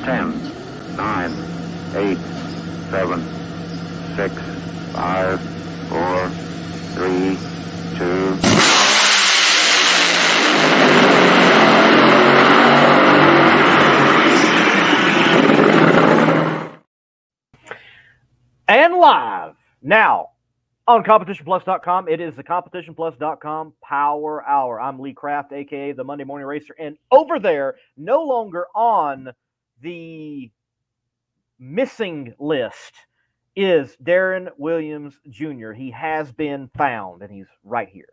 10, 9, 8, 7, 6, 5, 4, 3, 2. And live now on CompetitionPlus.com. It is the CompetitionPlus.com Power Hour. I'm Lee Kraft, a.k.a. the Monday Morning Racer. And over there, no longer on the missing list, is Darren Williams Jr. He has been found, and he's right here.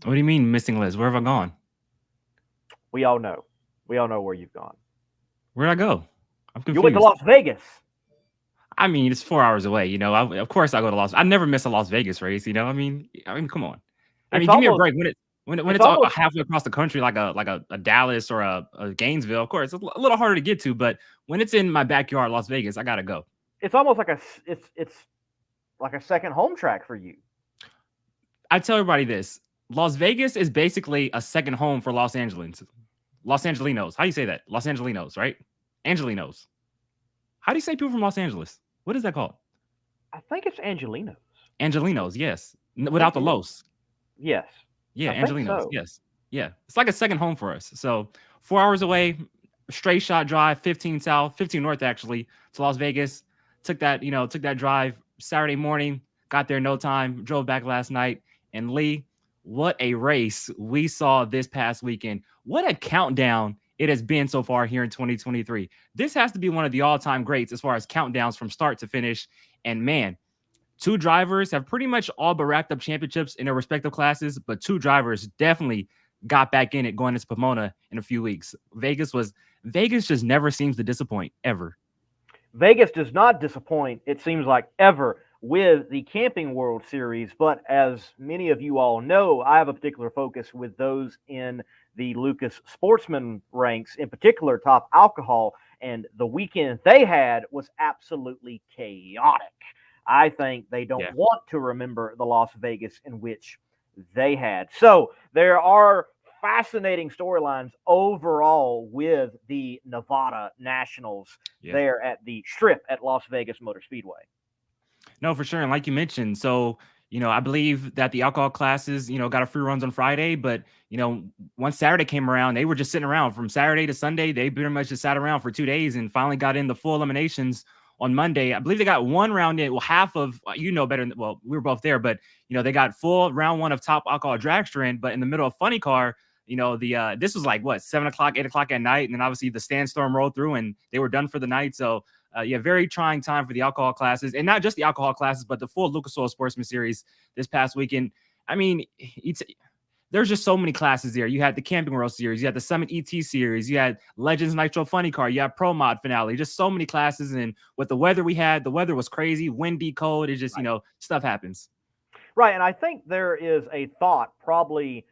What do you mean missing list? Where have I gone? We all know. We all know where you've gone. Where'd I go? I'm confused. You went to Las Vegas. I mean, it's 4 hours away. You know, of course I go to Las. I never miss a Las Vegas race. You know, I mean, come on. I mean, give me a break when it's almost halfway across the country, like a Dallas or a Gainesville. Of course, it's a little harder to get to, but when it's in my backyard, Las Vegas, I gotta go. It's almost like it's like a second home track for you. I tell everybody this: Las Vegas is basically a second home for Los Angelinos. How do you say that? Los Angelinos, right? Angelinos. How do you say people from Los Angeles? What is that called? I think it's Angelinos. Angelinos, yes. Without the Los. Yes. Yeah, Angelinos, so. Yes. Yeah. It's like a second home for us. So 4 hours away, straight shot drive, 15 south, 15 north actually, to Las Vegas. Took that drive Saturday morning, got there in no time, drove back last night. And Lee, what a race we saw this past weekend. What a countdown it has been so far here in 2023. This has to be one of the all-time greats as far as countdowns from start to finish. And man, two drivers have pretty much all but wrapped up championships in their respective classes, but two drivers definitely got back in it going into Pomona in a few weeks. Vegas just never seems to disappoint, ever. Vegas does not disappoint, it seems like, ever with the Camping World Series. But as many of you all know, I have a particular focus with those in the Lucas Sportsman ranks, in particular Top Alcohol, and the weekend they had was absolutely chaotic. I think they don't want to remember the Las Vegas in which they had. So there are fascinating storylines overall with the Nevada Nationals there at the Strip at Las Vegas Motor Speedway. No, for sure. And like you mentioned, so, I believe that the alcohol classes, got a free runs on Friday, but, once Saturday came around, they were just sitting around from Saturday to Sunday. They pretty much just sat around for 2 days and finally got in the full eliminations on Monday. I believe they got one round in. Well, half of, better. Well, we were both there, but, they got full round one of Top Alcohol Dragster in, but in the middle of Funny Car, this was like 7 o'clock, 8 o'clock at night. And then obviously the Sandstorm rolled through and they were done for the night. So very trying time for the alcohol classes, and not just the alcohol classes, but the full Lucas Oil Sportsman Series this past weekend. I mean, there's just so many classes there. You had the Camping World Series, you had the Summit ET Series, you had Legends Nitro Funny Car, you had Pro Mod Finale, just so many classes. And with the weather we had, the weather was crazy, windy, cold. It just, stuff happens. Right, and I think there is a thought probably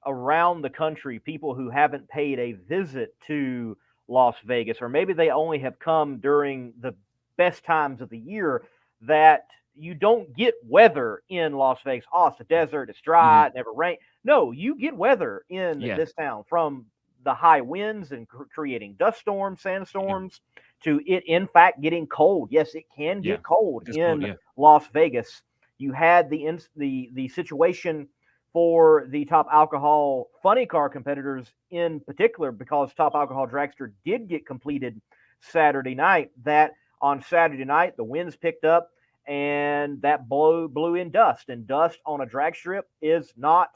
around the country, people who haven't paid a visit to Las Vegas, or maybe they only have come during the best times of the year, that you don't get weather in Las Vegas. Oh, it's a desert, it's dry, it never rains. No, you get weather in this town, from the high winds and creating dust storms, sandstorms, to it, in fact, getting cold. Yes, it can get cold in Las Vegas. You had the situation for the Top Alcohol Funny Car competitors in particular, because Top Alcohol Dragster did get completed Saturday night, that on Saturday night the winds picked up and that blew in dust, and dust on a drag strip is not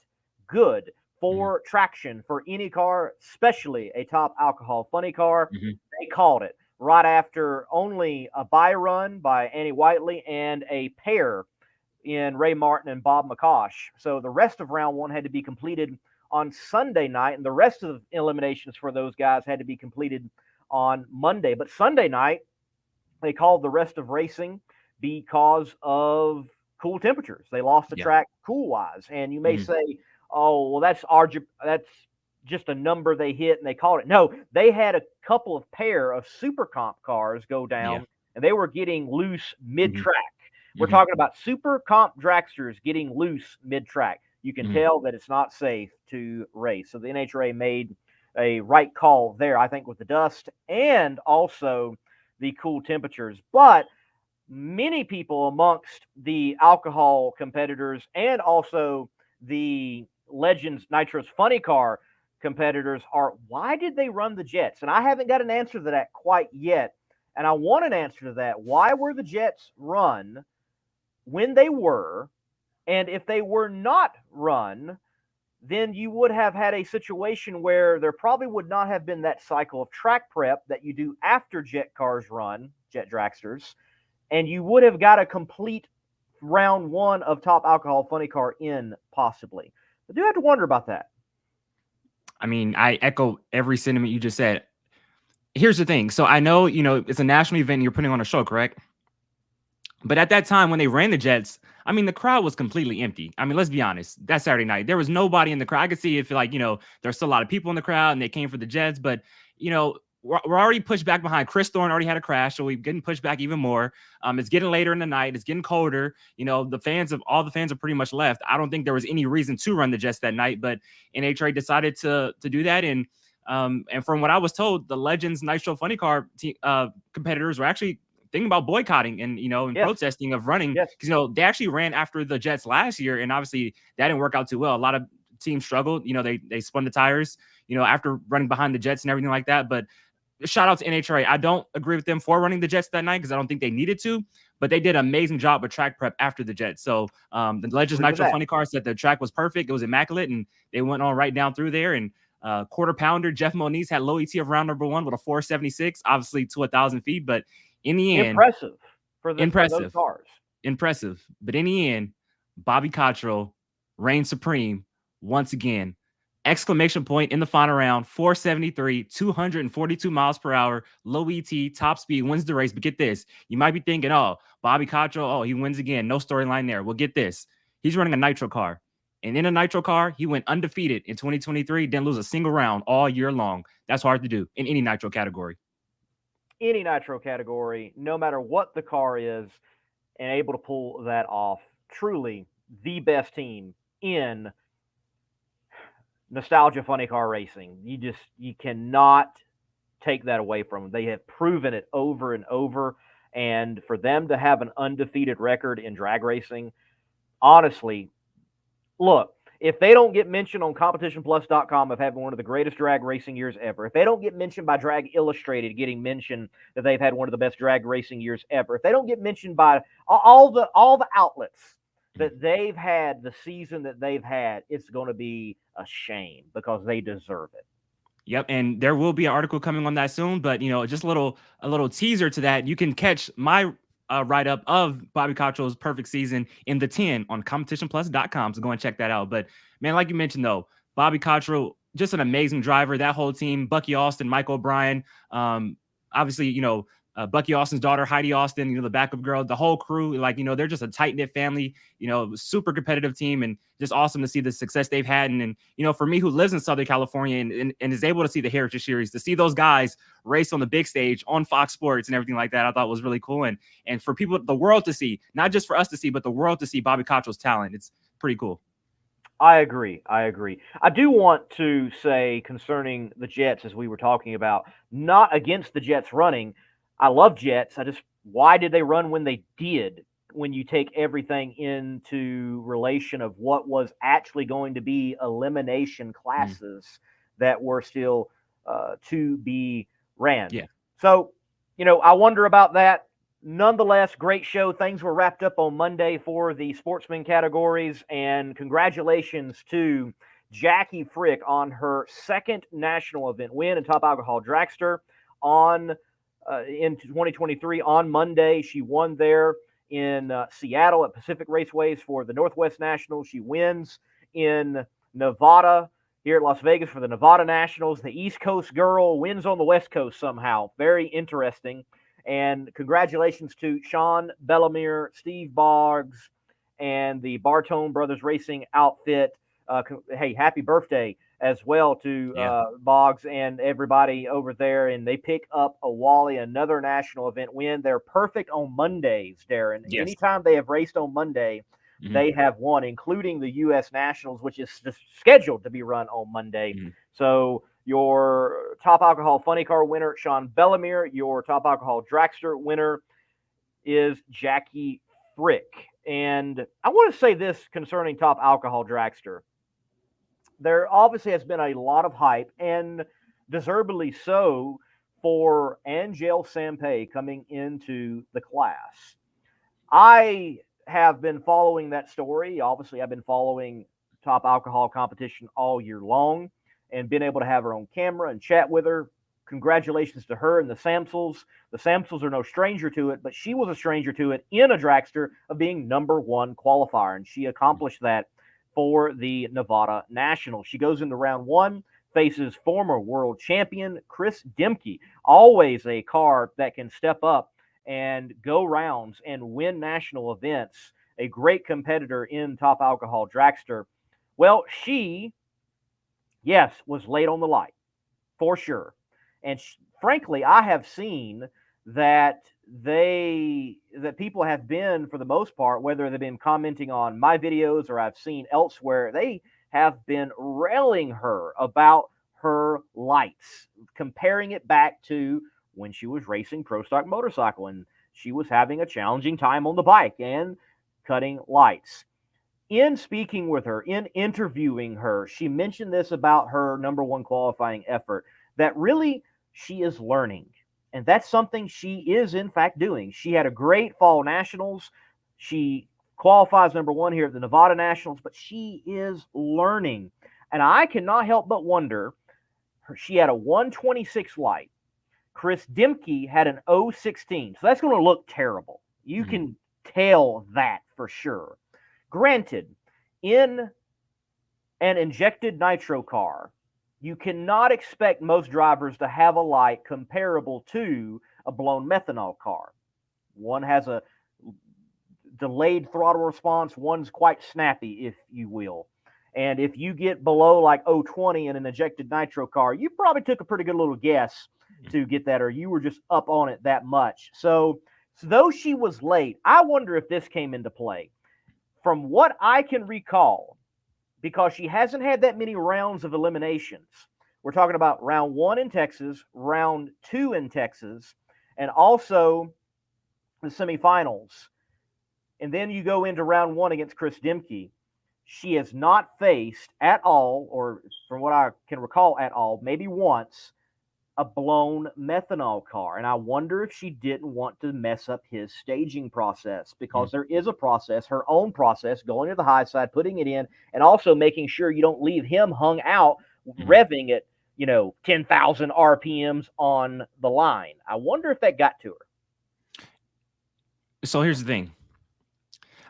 good for traction for any car, especially a Top Alcohol Funny Car. They called it right after only a bye run by Annie Whiteley and a pair in Ray Martin and Bob McCosh. So the rest of round one had to be completed on Sunday night, and the rest of the eliminations for those guys had to be completed on Monday. But Sunday night, they called the rest of racing because of cool temperatures. They lost the track cool-wise. And you may say, oh, well, that's just a number they hit and they called it. No, they had a couple of pair of Super Comp cars go down, and they were getting loose mid-track. We're talking about Super Comp dragsters getting loose mid-track. You can tell that it's not safe to race. So the NHRA made a right call there, I think, with the dust and also the cool temperatures. But many people amongst the alcohol competitors and also the Legends Nitro's Funny Car competitors are, why did they run the jets? And I haven't got an answer to that quite yet. And I want an answer to that. Why were the jets run when they were? And if they were not run, then you would have had a situation where there probably would not have been that cycle of track prep that you do after jet cars run, jet dragsters, and you would have got a complete round one of Top Alcohol Funny Car in possibly. I do have to wonder about that. I mean, I echo every sentiment you just said. Here's the thing. So I know, it's a national event and you're putting on a show, correct? But at that time when they ran the jets, I mean, the crowd was completely empty. I mean, let's be honest. That Saturday night, there was nobody in the crowd. I could see if, like, there's still a lot of people in the crowd and they came for the jets. But, we're already pushed back behind. Chris Thorne already had a crash, so we're getting pushed back even more. It's getting later in the night. It's getting colder. All the fans are pretty much left. I don't think there was any reason to run the jets that night, but NHRA decided to do that. And from what I was told, the Legends Nitro Funny Car competitors were actually thinking about boycotting and and Yes. protesting of running, Yes. because they actually ran after the jets last year, and obviously that didn't work out too well. A lot of teams struggled. They spun the tires after running behind the jets and everything like that. But shout out to NHRA. I don't agree with them for running the jets that night because I don't think they needed to, but they did an amazing job with track prep after the jets. So the Legends Nitro Funny Car said the track was perfect. It was immaculate, and they went on right down through there. And quarter pounder Jeff Moniz had low ET of round number one with a 476, obviously to 1,000 feet. But in the end, impressive for those cars. Impressive. But in the end, Bobby Cottrell reigned supreme once again. Exclamation point in the final round, 473, 242 miles per hour, low ET, top speed, wins the race. But get this, you might be thinking, oh, Bobby Cottrell, he wins again. No storyline there. Well, get this. He's running a nitro car. And in a nitro car, he went undefeated in 2023, didn't lose a single round all year long. That's hard to do in any nitro category. Any nitro category, no matter what the car is, and able to pull that off. Truly the best team in nostalgia funny car racing. You cannot take that away from them. They have proven it over and over. And for them to have an undefeated record in drag racing, honestly, look, if they don't get mentioned on competitionplus.com of having one of the greatest drag racing years ever, if they don't get mentioned by Drag Illustrated getting mentioned that they've had one of the best drag racing years ever, if they don't get mentioned by all the outlets that they've had the season that they've had, it's going to be a shame because they deserve it. Yep, and there will be an article coming on that soon, but just a little teaser to that. You can catch my write-up of Bobby Cottrell's perfect season in the 10 on competitionplus.com, so go and check that out. But man, like you mentioned though, Bobby Cottrell, just an amazing driver. That whole team, Bucky Austin, Mike O'Brien, obviously Bucky Austin's daughter, Heidi Austin, the backup girl, the whole crew, they're just a tight-knit family, super competitive team, and just awesome to see the success they've had. And for me, who lives in Southern California and is able to see the Heritage Series, to see those guys race on the big stage on Fox Sports and everything like that, I thought was really cool. And for people, the world to see, not just for us to see, but the world to see Bobby Cottrell's talent, it's pretty cool. I agree. I do want to say concerning the Jets, as we were talking about, not against the Jets running. I love Jets. Why did they run when they did? When you take everything into relation of what was actually going to be elimination classes that were still to be ran. Yeah. So, I wonder about that. Nonetheless, great show. Things were wrapped up on Monday for the sportsman categories, and congratulations to Jackie Frick on her second national event win in Top Alcohol Dragster in 2023 on Monday. She won there in Seattle at Pacific Raceways for the Northwest Nationals. She wins in Nevada here at Las Vegas for the Nevada Nationals. The East Coast girl wins on the West Coast somehow. Very interesting. And congratulations to Sean Bellamere, Steve Boggs, and the Bartone Brothers Racing outfit. Hey, happy birthday as well to Boggs and everybody over there. And they pick up a Wally, another national event win. They're perfect on Mondays, Darren. Yes. Anytime they have raced on Monday, they have won, including the U.S. Nationals, which is scheduled to be run on Monday. So Your top alcohol funny car winner, Sean Bellemere. Your top alcohol dragster winner is Jackie Frick. And I want to say this concerning top alcohol dragster. There obviously has been a lot of hype, and deservedly so, for Angel Sampay coming into the class. I have been following that story. Obviously, I've been following top alcohol competition all year long and been able to have her on camera and chat with her. Congratulations to her and the Samsels. The Samsels are no stranger to it, but she was a stranger to it in a dragster of being #1 qualifier, and she accomplished that for the Nevada National. She goes into round one, faces former world champion Chris Dimke, always a car that can step up and go rounds and win national events, a great competitor in top alcohol dragster. Well, she, yes, was late on the light, for sure. And frankly, I have seen that people have been, for the most part, whether they've been commenting on my videos or I've seen elsewhere, they have been railing her about her lights, comparing it back to when she was racing Pro Stock Motorcycle and she was having a challenging time on the bike and cutting lights. In speaking with her, in interviewing her, she mentioned this about her #1 qualifying effort, that really she is learning. And that's something she is, in fact, doing. She had a great fall nationals. She qualifies #1 here at the Nevada Nationals, but she is learning. And I cannot help but wonder, she had a 126 light. Chris Dimke had an 016. So that's going to look terrible. You can tell that for sure. Granted, in an injected nitro car, you cannot expect most drivers to have a light comparable to a blown methanol car. One has a delayed throttle response. One's quite snappy, if you will. And if you get below like 020 in an injected nitro car, you probably took a pretty good little guess to get that, or you were just up on it that much. So though she was late, I wonder if this came into play. From what I can recall, because she hasn't had that many rounds of eliminations. We're talking about round 1 in Texas, round 2 in Texas, and also the semifinals. And then you go into round 1 against Chris Dimke. She has not faced at all, or from what I can recall at all, maybe once, a blown methanol car. And I wonder if she didn't want to mess up his staging process, because there is a process, her own process, going to the high side, putting it in, and also making sure you don't leave him hung out, revving at, 10,000 RPMs on the line. I wonder if that got to her. So here's the thing.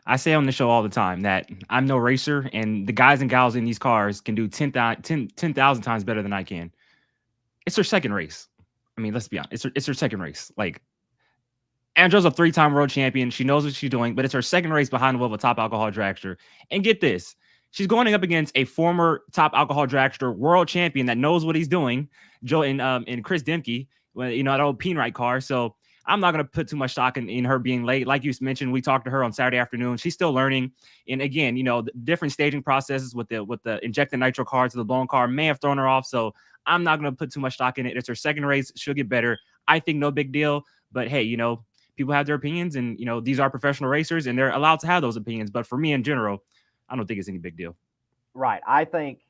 I say on the show all the time that I'm no racer, and the guys and gals in these cars can do 10,000 times better than I can. It's her second race. I mean, let's be honest. It's her second race. Like, Andrew's a 3-time world champion. She knows what she's doing, but it's her second race behind the wheel of a top alcohol dragster. And get this, she's going up against a former top alcohol dragster world champion that knows what he's doing, Joe and Chris Dimke, that old Peenright car. So I'm not going to put too much stock in her being late. Like you mentioned, we talked to her on Saturday afternoon. She's still learning. And again, the different staging processes with the injected nitro car to the blown car may have thrown her off. So I'm not going to put too much stock in it. It's her second race. She'll get better. I think no big deal. But hey, people have their opinions, and these are professional racers, and they're allowed to have those opinions. But for me in general, I don't think it's any big deal. Right. I think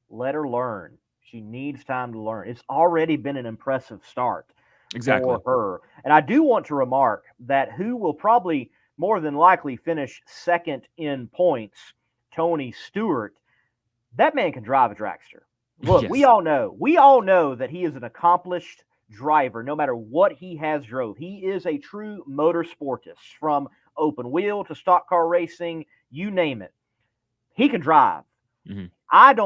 let her learn. She needs time to learn. It's already been an impressive start for her. And I do want to remark that who will probably more than likely finish second in points, Tony Stewart, that man can drive a dragster. Look, Yes. we all know that he is an accomplished driver, no matter what he has drove. He is a true motorsportist, from open wheel to stock car racing, you name it. He can drive. I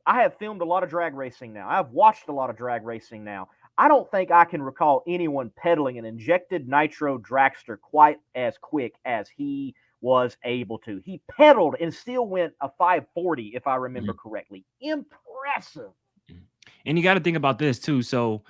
have filmed a lot of drag racing now. I've watched a lot of drag racing now. I don't think I can recall anyone pedaling an injected nitro dragster quite as quick as he was able to. He pedaled and still went a 540, if I remember correctly. Impressive. And you got to think about this too. So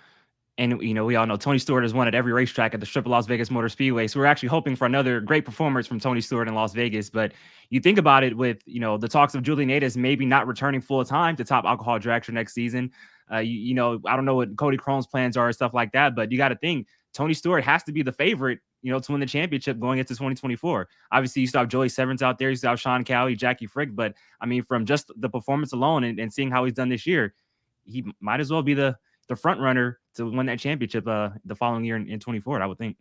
And, we all know Tony Stewart has won at every racetrack at the Strip of Las Vegas Motor Speedway. So we're actually hoping for another great performance from Tony Stewart in Las Vegas. But you think about it with, the talks of Julie Nadas maybe not returning full time to Top Alcohol Dragster next season. I don't know what Cody Crone's plans are and stuff like that, but you got to think Tony Stewart has to be the favorite, to win the championship going into 2024. Obviously, you still have Joey Severance out there. You still have Sean Cowie, Jackie Frick. But, I mean, from just the performance alone and seeing how he's done this year, he might as well be the front runner to win that championship the following year in 24, I would think.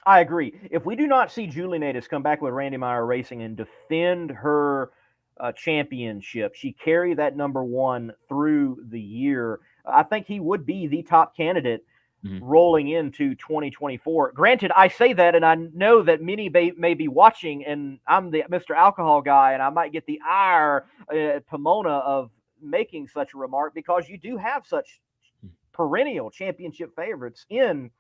I agree. If we do not see Julie Nadas come back with Randy Meyer Racing and defend her championship, she carry that number one through the year, I think he would be the top candidate rolling into 2024. Granted, I say that, and I know that many may be watching, and I'm the Mr. Alcohol guy, and I might get the ire at Pomona of making such a remark because you do have such perennial championship favorites in,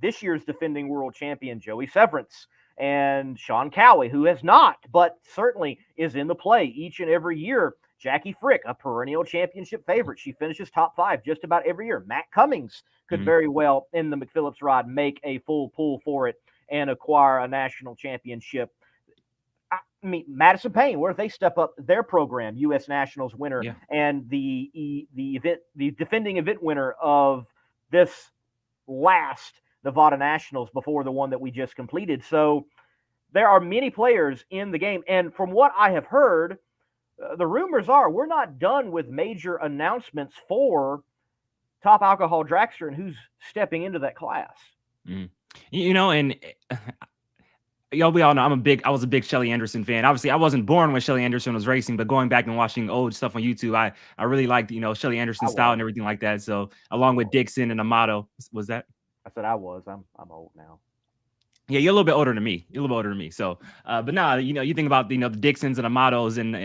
this year's defending world champion Joey Severance and Sean Cowie, who has not, but certainly is in the play each and every year. Jackie Frick, a perennial championship favorite. She finishes top 5 just about every year. Matt Cummings could very well, in the McPhillips ride, make a full pull for it and acquire a national championship. I mean, Madison Payne, where if they step up their program, U.S. Nationals winner, and the defending event winner of this last Nevada Nationals before the one that we just completed. So there are many players in the game. And from what I have heard, the rumors are we're not done with major announcements for Top Alcohol Dragster and who's stepping into that class. And we all know I was a big Shelly Anderson fan. Obviously, I wasn't born when Shelly Anderson was racing, but going back and watching old stuff on YouTube, I really liked, Shelly Anderson's style and everything like that. So along with Dixon and Amato, was that? I said I was. I'm old now. Yeah, you're a little bit older than me. So, but now, you think about, the Dixons and Amatos and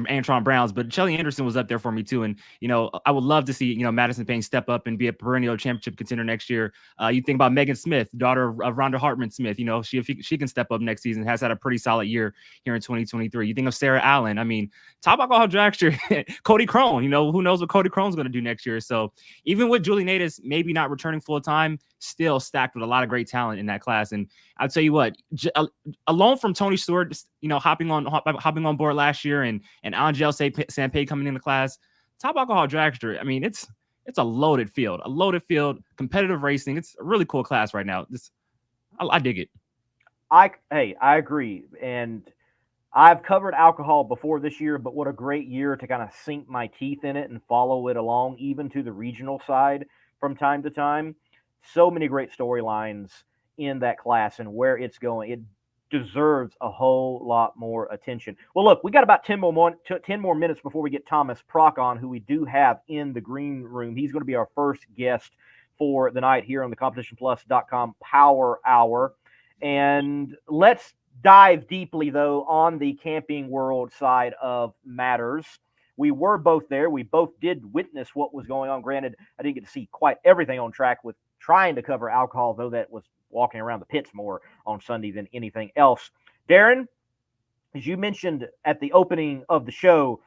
Antron Browns, but Shelly Anderson was up there for me too. And, I would love to see, Madison Payne step up and be a perennial championship contender next year. You think about Megan Smith, daughter of Rhonda Hartman Smith, she can step up next season, has had a pretty solid year here in 2023. You think of Sarah Allen. I mean, Top Alcohol Dragster, Cody Crone, who knows what Cody Crone's going to do next year. So even with Julie Nadas maybe not returning full time, still stacked with a lot of great talent in that class. And I'll tell you what, alone from Tony Stewart, hopping on board last year and Angel Sampay coming in the class, Top Alcohol Dragster, I mean, it's a loaded field, competitive racing. It's a really cool class right now. I dig it. I agree. And I've covered alcohol before this year, but what a great year to kind of sink my teeth in it and follow it along, even to the regional side from time to time. So many great storylines in that class and where it's going. It deserves a whole lot more attention. Well, look, we got about 10 more minutes before we get Thomas Prock on, who we do have in the green room. He's going to be our first guest for the night here on the CompetitionPlus.com Power Hour. And let's dive deeply, though, on the Camping World side of matters. We were both there. We both did witness what was going on. Granted, I didn't get to see quite everything on track with trying to cover alcohol, though that was walking around the pits more on Sunday than anything else. Darren, as you mentioned at the opening of the show,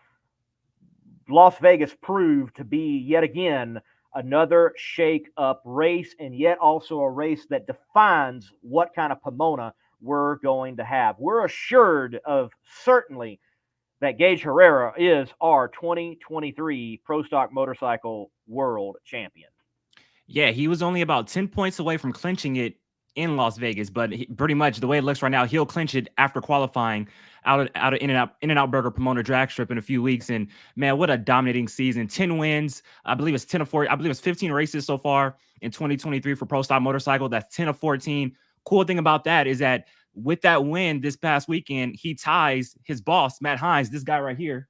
Las Vegas proved to be yet again another shake-up race, and yet also a race that defines what kind of Pomona we're going to have. We're assured of certainly that Gage Herrera is our 2023 Pro Stock Motorcycle World Champion. Yeah, he was only about 10 points away from clinching it in Las Vegas, but pretty much the way it looks right now, he'll clinch it after qualifying out of In-N-Out Burger Pomona drag strip in a few weeks. And man, what a dominating season. 10 wins. I believe it's 10 of 4. I believe it's 15 races so far in 2023 for Pro Stock Motorcycle. That's 10 of 14. Cool thing about that is that with that win this past weekend, he ties his boss, Matt Hines, this guy right here.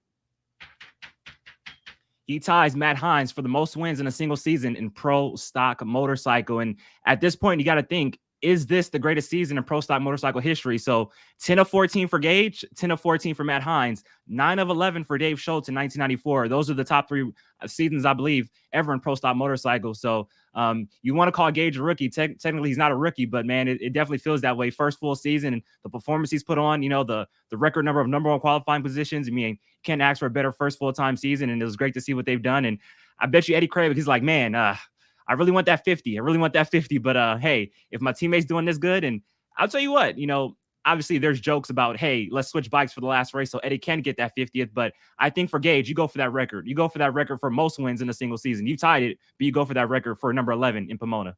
He ties Matt Hines for the most wins in a single season in Pro Stock Motorcycle. And at this point, you got to think, is this the greatest season in Pro Stock Motorcycle history? So 10 of 14 for Gage, 10 of 14 for Matt Hines, 9 of 11 for Dave Schultz in 1994. Those are the top 3 seasons, I believe, ever in Pro Stock Motorcycle. So you want to call Gage a rookie. Technically, he's not a rookie, but man, it definitely feels that way. First full season and the performance he's put on, the record number of number 1 qualifying positions. I mean, can't ask for a better first full-time season, and it was great to see what they've done. And I bet you Eddie Kravick, he's like, man, I really want that 50. I really want that 50. But hey, if my teammate's doing this good, and I'll tell you what, obviously there's jokes about, hey, let's switch bikes for the last race so Eddie can get that 50th. But I think for Gage, you go for that record. You go for that record for most wins in a single season. You tied it, but you go for that record for number 11 in Pomona.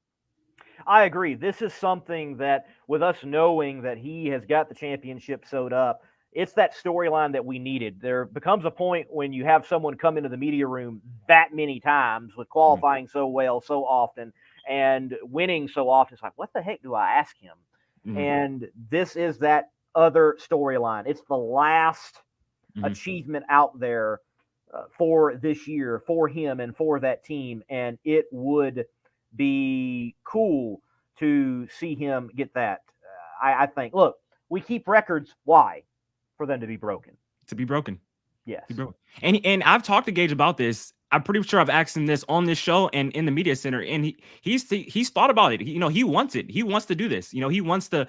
I agree. This is something that, with us knowing that he has got the championship sewed up, it's that storyline that we needed. There becomes a point when you have someone come into the media room that many times with qualifying so well, so often, and winning so often. It's like, what the heck do I ask him? And this is that other storyline. It's the last achievement out there for this year, for him and for that team. And it would be cool to see him get that. I think, look, we keep records. Why? For them to be broken. To be broken. Yes. And I've talked to Gage about this. I'm pretty sure I've asked him this on this show and in the media center, and he's thought about it. He wants it. He wants to do this. He wants to.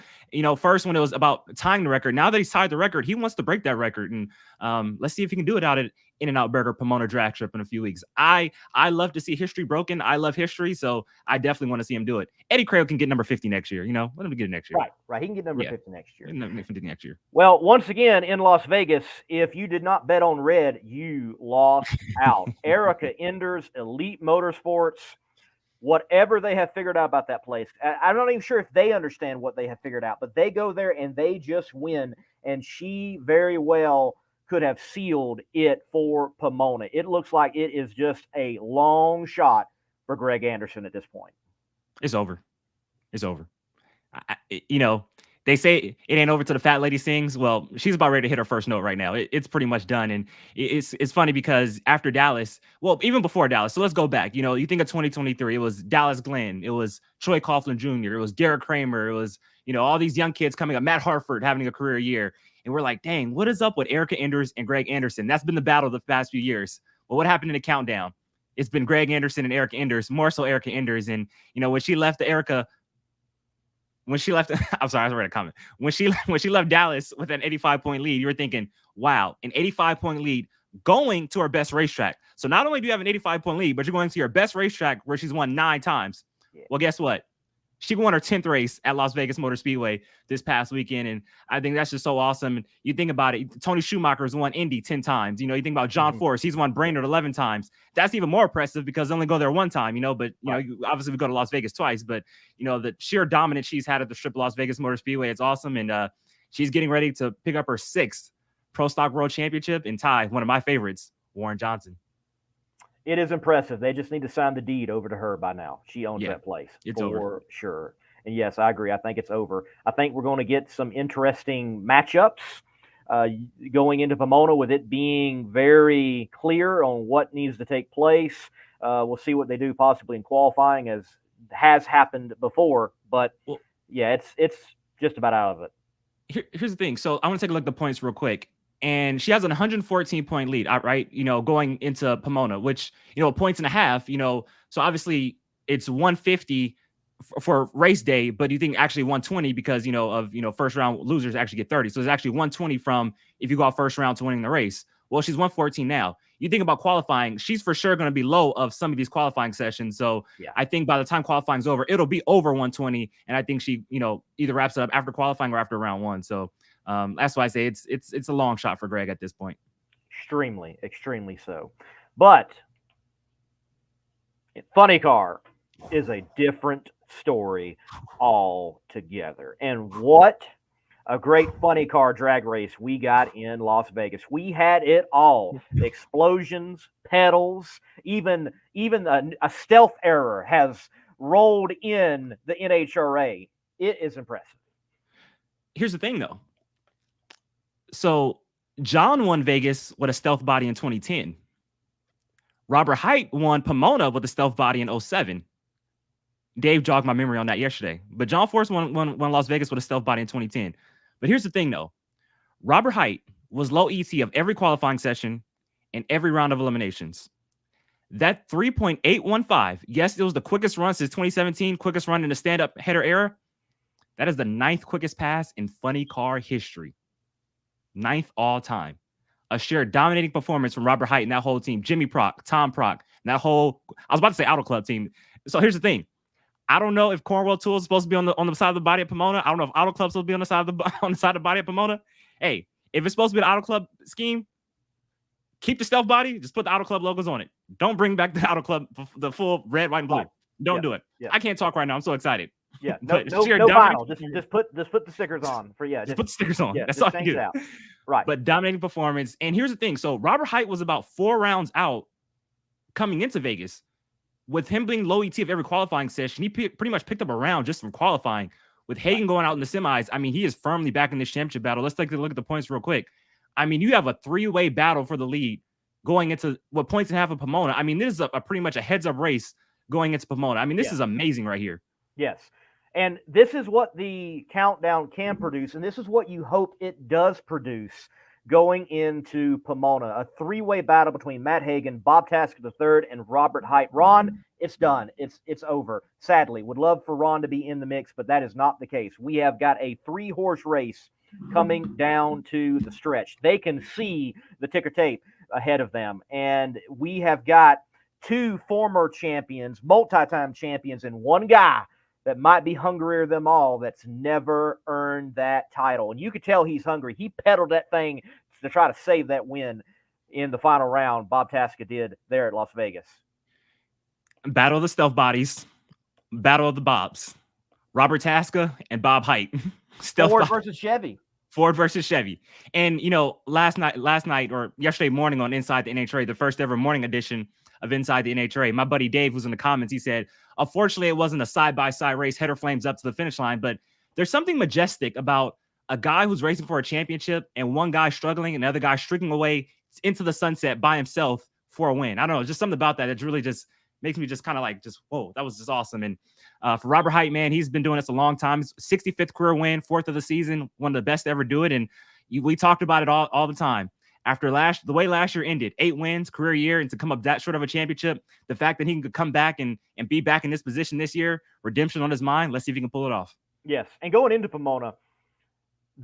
First when it was about tying the record, now that he's tied the record, he wants to break that record. And let's see if he can do it out at In-N-Out Burger Pomona drag strip in a few weeks. I love to see history broken. I love history, so I definitely want to see him do it. Eddie Crail can get number 50 next year. Let him get it next year. Right. He can get number 50 next year. Next year. Well, once again in Las Vegas, if you did not bet on red, you lost out. Erica Enders, Elite Motorsports, whatever they have figured out about that place. I'm not even sure if they understand what they have figured out, but they go there and they just win. And she very well could have sealed it for Pomona. It looks like it is just a long shot for Greg Anderson at this point. It's over. They say it ain't over till the fat lady sings. Well, she's about ready to hit her first note right now. It's pretty much done. And it's funny because after Dallas, well, even before Dallas, so let's go back. You think of 2023, it was Dallas Glenn, it was Troy Coughlin Jr., it was Derek Kramer, it was, all these young kids coming up, Matt Hartford having a career year. And we're like, dang, what is up with Erica Enders and Greg Anderson? That's been the battle the past few years. Well, what happened in the countdown? It's been Greg Anderson and Erica Enders, more so Erica Enders. And, when she left I'm sorry, I read a comment. When she left Dallas with an 85-point lead, you were thinking, wow, an 85-point lead going to her best racetrack. So not only do you have an 85-point lead, but you're going to your best racetrack where she's won 9 times. Yeah. Well, guess what? She won her 10th race at Las Vegas Motor Speedway this past weekend. And I think that's just so awesome. And you think about it, Tony Schumacher's won Indy 10 times. You think about John Force, he's won Brainerd 11 times. That's even more impressive because they only go there one time, but, obviously we go to Las Vegas twice. But, the sheer dominance she's had at the Strip of Las Vegas Motor Speedway, it's awesome. And she's getting ready to pick up her 6th Pro Stock World Championship and tie one of my favorites, Warren Johnson. It is impressive. They just need to sign the deed over to her by now. She owns that place. It's for over. Sure. And yes, I agree. I think it's over. I think we're going to get some interesting matchups going into Pomona with it being very clear on what needs to take place. We'll see what they do possibly in qualifying, as has happened before. But, it's just about out of it. Here's the thing. So I want to take a look at the points real quick. And she has an 114-point lead, right? Going into Pomona, which, a points and a half, so obviously it's 150 for race day, but you think actually 120 because, of, first round losers actually get 30. So it's actually 120 from if you go out first round to winning the race. Well, she's 114 now. You think about qualifying, she's for sure going to be low of some of these qualifying sessions. So I think by the time qualifying's over, it'll be over 120. And I think she, either wraps it up after qualifying or after round 1. So that's why I say it's a long shot for Greg at this point. Extremely so. But Funny Car is a different story altogether. And what a great Funny Car drag race we got in Las Vegas. We had it all. Explosions, pedals, even a stealth error has rolled in the NHRA. It is impressive. Here's the thing, though. So John won Vegas with a stealth body in 2010. Robert Height won Pomona with a stealth body in 2007. Dave jogged my memory on that yesterday. But John Force won Las Vegas with a stealth body in 2010. But here's the thing, though. Robert Height was low ET of every qualifying session and every round of eliminations. That 3.815, yes, it was the quickest run since 2017, quickest run in the stand-up header era. That is the 9th quickest pass in Funny Car history. 9th all time. A sheer dominating performance from Robert Height and that whole team. Jimmy Prock, Tom Prock, that whole, I was about to say Auto Club team. So here's the thing. I don't know if Cornwell Tool is supposed to be on the side of the body of Pomona. I don't know if Auto Club's supposed to be on the side of the body of Pomona. Hey, if it's supposed to be the Auto Club scheme, keep the stealth body. Just put the Auto Club logos on it. Don't bring back the Auto Club, the full red, white, and blue. Don't do it. Yeah. I can't talk right now. I'm so excited. Yeah, no vinyl. Just put the stickers on for just put the stickers on. Yeah, that's all you do. Out. Right. But dominating performance. And here's the thing. So Robert Hight was about 4 rounds out coming into Vegas. With him being low ET of every qualifying session, he pretty much picked up a round just from qualifying. With Hagan going out in the semis, I mean, he is firmly back in this championship battle. Let's take a look at the points real quick. I mean, you have a 3-way battle for the lead going into what points and half of Pomona. I mean, this is a pretty much a heads-up race going into Pomona. I mean, this is amazing right here. Yes. And this is what the countdown can produce, and this is what you hope it does produce going into Pomona. A 3-way battle between Matt Hagan, Bob Tasker III, and Robert Hight. Ron, it's done. It's over. Sadly, would love for Ron to be in the mix, but that is not the case. We have got a 3-horse race coming down to the stretch. They can see the ticker tape ahead of them, and we have got 2 former champions, multi-time champions, and one guy that might be hungrier than them all that's never earned that title. And you could tell he's hungry. He pedaled that thing to try to save that win in the final round. Bob Tasker did there at Las Vegas. Battle of the stealth bodies. Battle of the Bobs. Robert Tasker and Bob Hight. Ford versus Chevy. Ford versus Chevy. And, last night or yesterday morning on Inside the NHRA, the first ever morning edition of Inside the NHRA, my buddy Dave was in the comments. He said, unfortunately, it wasn't a side-by-side race, header flames up to the finish line, but there's something majestic about a guy who's racing for a championship and one guy struggling and the other guy streaking away into the sunset by himself for a win. I don't know, just something about that that really just makes me just kind of like, whoa, that was just awesome. And for Robert Hight, man, he's been doing this a long time. 65th career win, 4th of the season, one of the best to ever do it. And we talked about it all the time. After the way last year ended, 8 wins, career year, and to come up that short of a championship, the fact that he can come back and be back in this position this year, redemption on his mind, let's see if he can pull it off. Yes, and going into Pomona,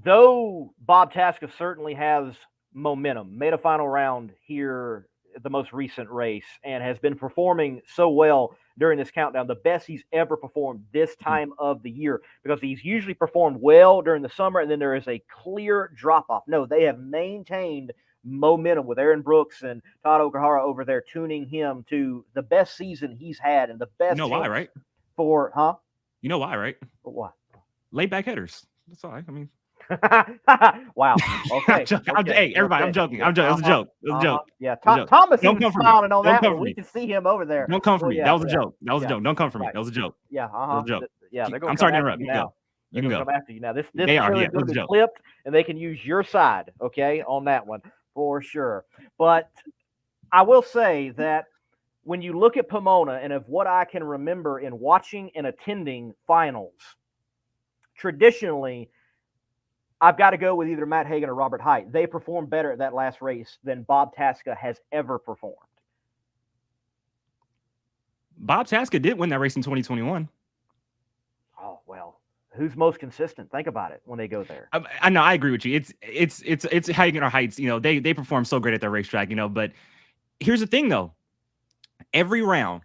though Bob Tasker certainly has momentum, made a final round here at the most recent race, and has been performing so well during this countdown, the best he's ever performed this time of the year, because he's usually performed well during the summer, and then there is a clear drop-off. No, they have maintained momentum with Aaron Brooks and Todd Okahara over there, tuning him to the best season he's had and the best. You know why, right? You know why, right? Why? Laid back headers. That's all right. I mean, wow. Okay. Hey, everybody, I'm joking. It was a joke. It was a joke. Yeah. Thomas is smiling on that one. We can see him over there. Don't come for me. That was a joke. That was a joke. Don't come for me. That was a joke. Yeah. That was a joke. Yeah. I'm sorry to interrupt. You go. You can go. Come after you now. This is going to be clipped, and they can use your side, okay, on that one for sure. But I will say that when you look at Pomona, and of what I can remember in watching and attending finals, traditionally, I've got to go with either Matt Hagan or Robert Hight. They performed better at that last race than Bob Tasker has ever performed. Bob Tasker did win that race in 2021. Oh, well, who's most consistent? Think about it when they go there. I know, I agree with you. It's Hagan or Heights. They perform so great at their racetrack. But here's the thing, though. Every round,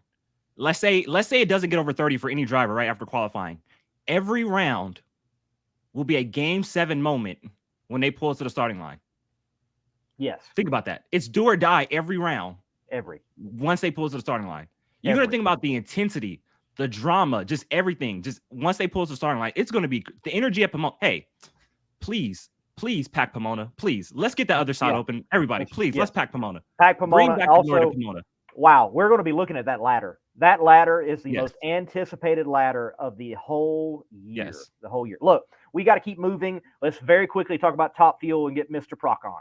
let's say it doesn't get over 30 for any driver right after qualifying. Every round will be a Game 7 moment when they pull to the starting line. Yes. Think about that. It's do or die every round. Once they pull to the starting line. You're going to think about the intensity, the drama, just everything. Just once they pull to the starting line, it's going to be the energy at Pomona. Hey, please pack Pomona. Please. Let's get that other side open. Everybody, please, let's pack Pomona. Pack Pomona. Bring back also, the glory to Pomona. Wow, we're going to be looking at that ladder. That ladder is the most anticipated ladder of the whole year. Yes. The whole year. Look, we got to keep moving. Let's very quickly talk about Top Fuel and get Mr. Prock on.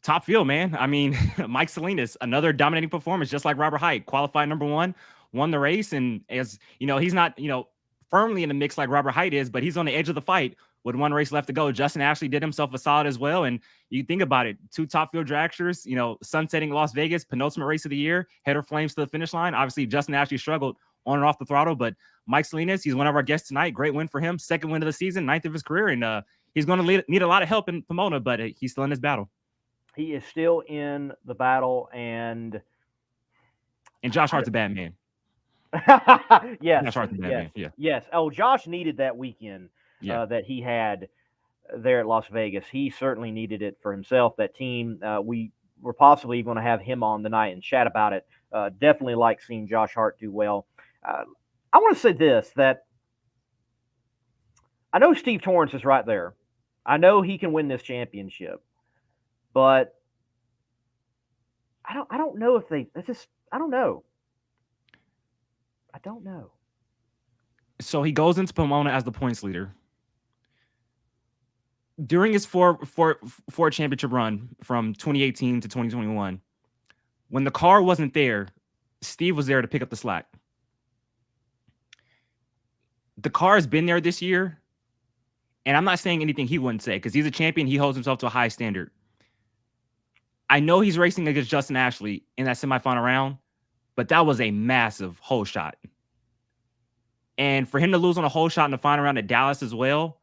Top Fuel, man. I mean, Mike Salinas, another dominating performance, just like Robert Hight, qualified number 1, won the race. And as you know, he's not, firmly in the mix like Robert Hight is, but he's on the edge of the fight with 1 race left to go. Justin Ashley did himself a solid as well. And you think about it, 2 Top Fuel dragsters, sunsetting Las Vegas, penultimate race of the year, header flames to the finish line. Obviously, Justin Ashley struggled on and off the throttle, but Mike Salinas, he's one of our guests tonight. Great win for him. 2nd win of the season, 9th of his career. And he's going to need a lot of help in Pomona, but he's still in his battle. He is still in the battle. And Josh Hart's a bad man. Yes, Josh Hart's a bad yes, man. Yeah. yes. Oh, Josh needed that weekend Yeah. that he had there at Las Vegas. He certainly needed it for himself. That team, we were possibly going to have him on tonight and chat about it. Definitely like seeing Josh Hart do well. I want to say this, that I know Steve Torrance is right there. I know he can win this championship, but I don't know if they. It's just I don't know. I don't know. So he goes into Pomona as the points leader. During his four championship run from 2018 to 2021, when the car wasn't there, Steve was there to pick up the slack. The car has been there this year, and I'm not saying anything he wouldn't say because he's a champion. He holds himself to a high standard. I know he's racing against Justin Ashley in that semifinal round, but that was a massive hole shot. And for him to lose on a hole shot in the final round at Dallas as well,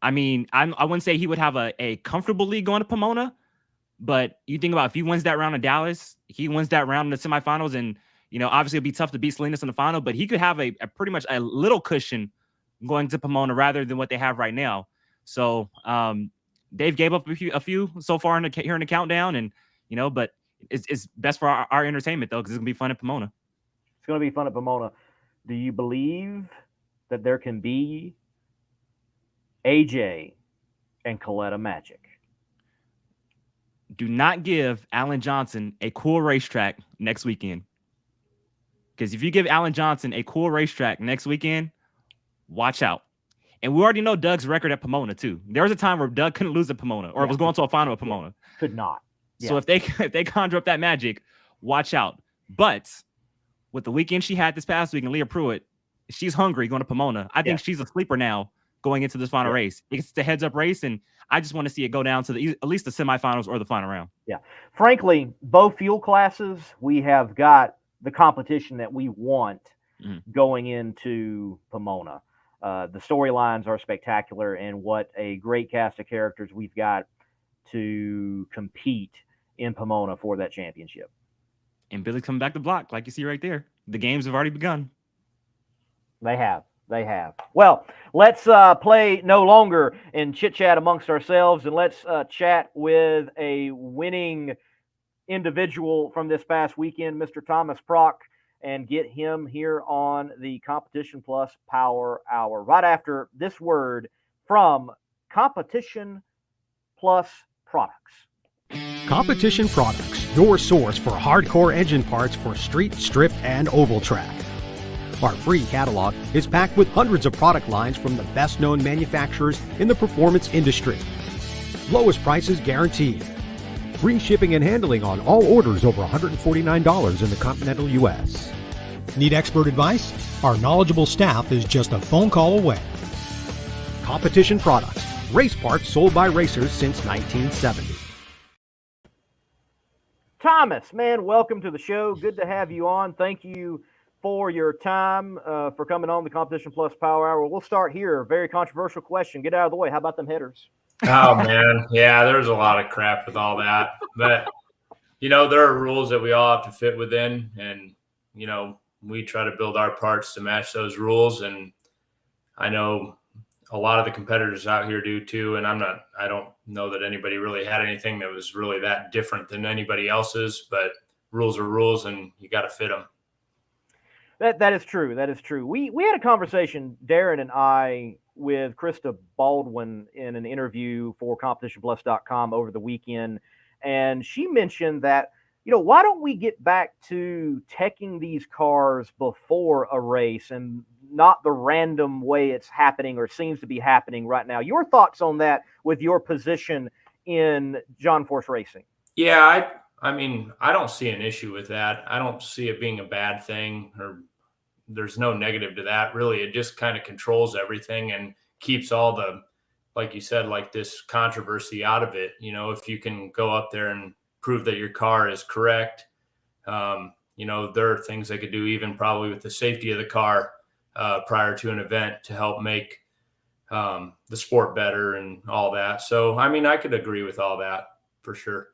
I mean, I wouldn't say he would have a comfortable lead going to Pomona, but you think about if he wins that round in Dallas, he wins that round in the semifinals, and obviously it'd be tough to beat Salinas in the final, but he could have a pretty much a little cushion going to Pomona rather than what they have right now. So Dave gave up a few so far here in the countdown, and but it's best for our entertainment though, because it's gonna be fun at Pomona. It's going to be fun at Pomona. Do you believe that there can be AJ and Coletta magic? Do not give Alan Johnson a cool racetrack next weekend. Because if you give Alan Johnson a cool racetrack next weekend, watch out. And we already know Doug's record at Pomona too. There was a time where Doug couldn't lose at Pomona, or was going to a final at Pomona. Could not. Yeah. So if they conjure up that magic, watch out. But with the weekend she had this past week and Leah Pruitt, she's hungry going to Pomona. I think she's a sleeper now going into this final race. It's the heads-up race, and I just want to see it go down to at least the semifinals or the final round. Yeah. Frankly, both fuel classes, we have got the competition that we want going into Pomona. The storylines are spectacular, and what a great cast of characters we've got to compete in Pomona for that championship. And Billy's coming back to block, like you see right there. The games have already begun. They have. Well, let's play no longer and chit-chat amongst ourselves, and let's chat with a winning individual from this past weekend, Mr. Thomas Prock, and get him here on the Competition Plus Power Hour right after this word from Competition Plus Products. Competition Products, your source for hardcore engine parts for street, strip, and oval track. Our free catalog is packed with hundreds of product lines from the best-known manufacturers in the performance industry. Lowest prices guaranteed. Free shipping and handling on all orders over $149 in the continental U.S. Need expert advice? Our knowledgeable staff is just a phone call away. Competition Products, race parts sold by racers since 1970. Thomas, man, welcome to the show. Good to have you on. Thank you for your time, for coming on the Competition Plus Power Hour. We'll start here. Very controversial question. Get out of the way. How about them headers? Oh, man. Yeah, there's a lot of crap with all that. But, there are rules that we all have to fit within. And, we try to build our parts to match those rules. And I know a lot of the competitors out here do too. And I don't know that anybody really had anything that was really that different than anybody else's. But rules are rules, and you got to fit them. That is true. That is true. We had a conversation, Darren and I, with Krista Baldwin in an interview for CompetitionPlus.com over the weekend, and she mentioned that, why don't we get back to teching these cars before a race and not the random way it's happening or seems to be happening right now? Your thoughts on that with your position in John Force Racing? Yeah, I mean, I don't see an issue with that. I don't see it being a bad thing, or there's no negative to that. Really, it just kind of controls everything and keeps all the, like you said, like this controversy out of it. If you can go up there and prove that your car is correct, there are things they could do even probably with the safety of the car prior to an event to help make the sport better and all that. So, I mean, I could agree with all that for sure.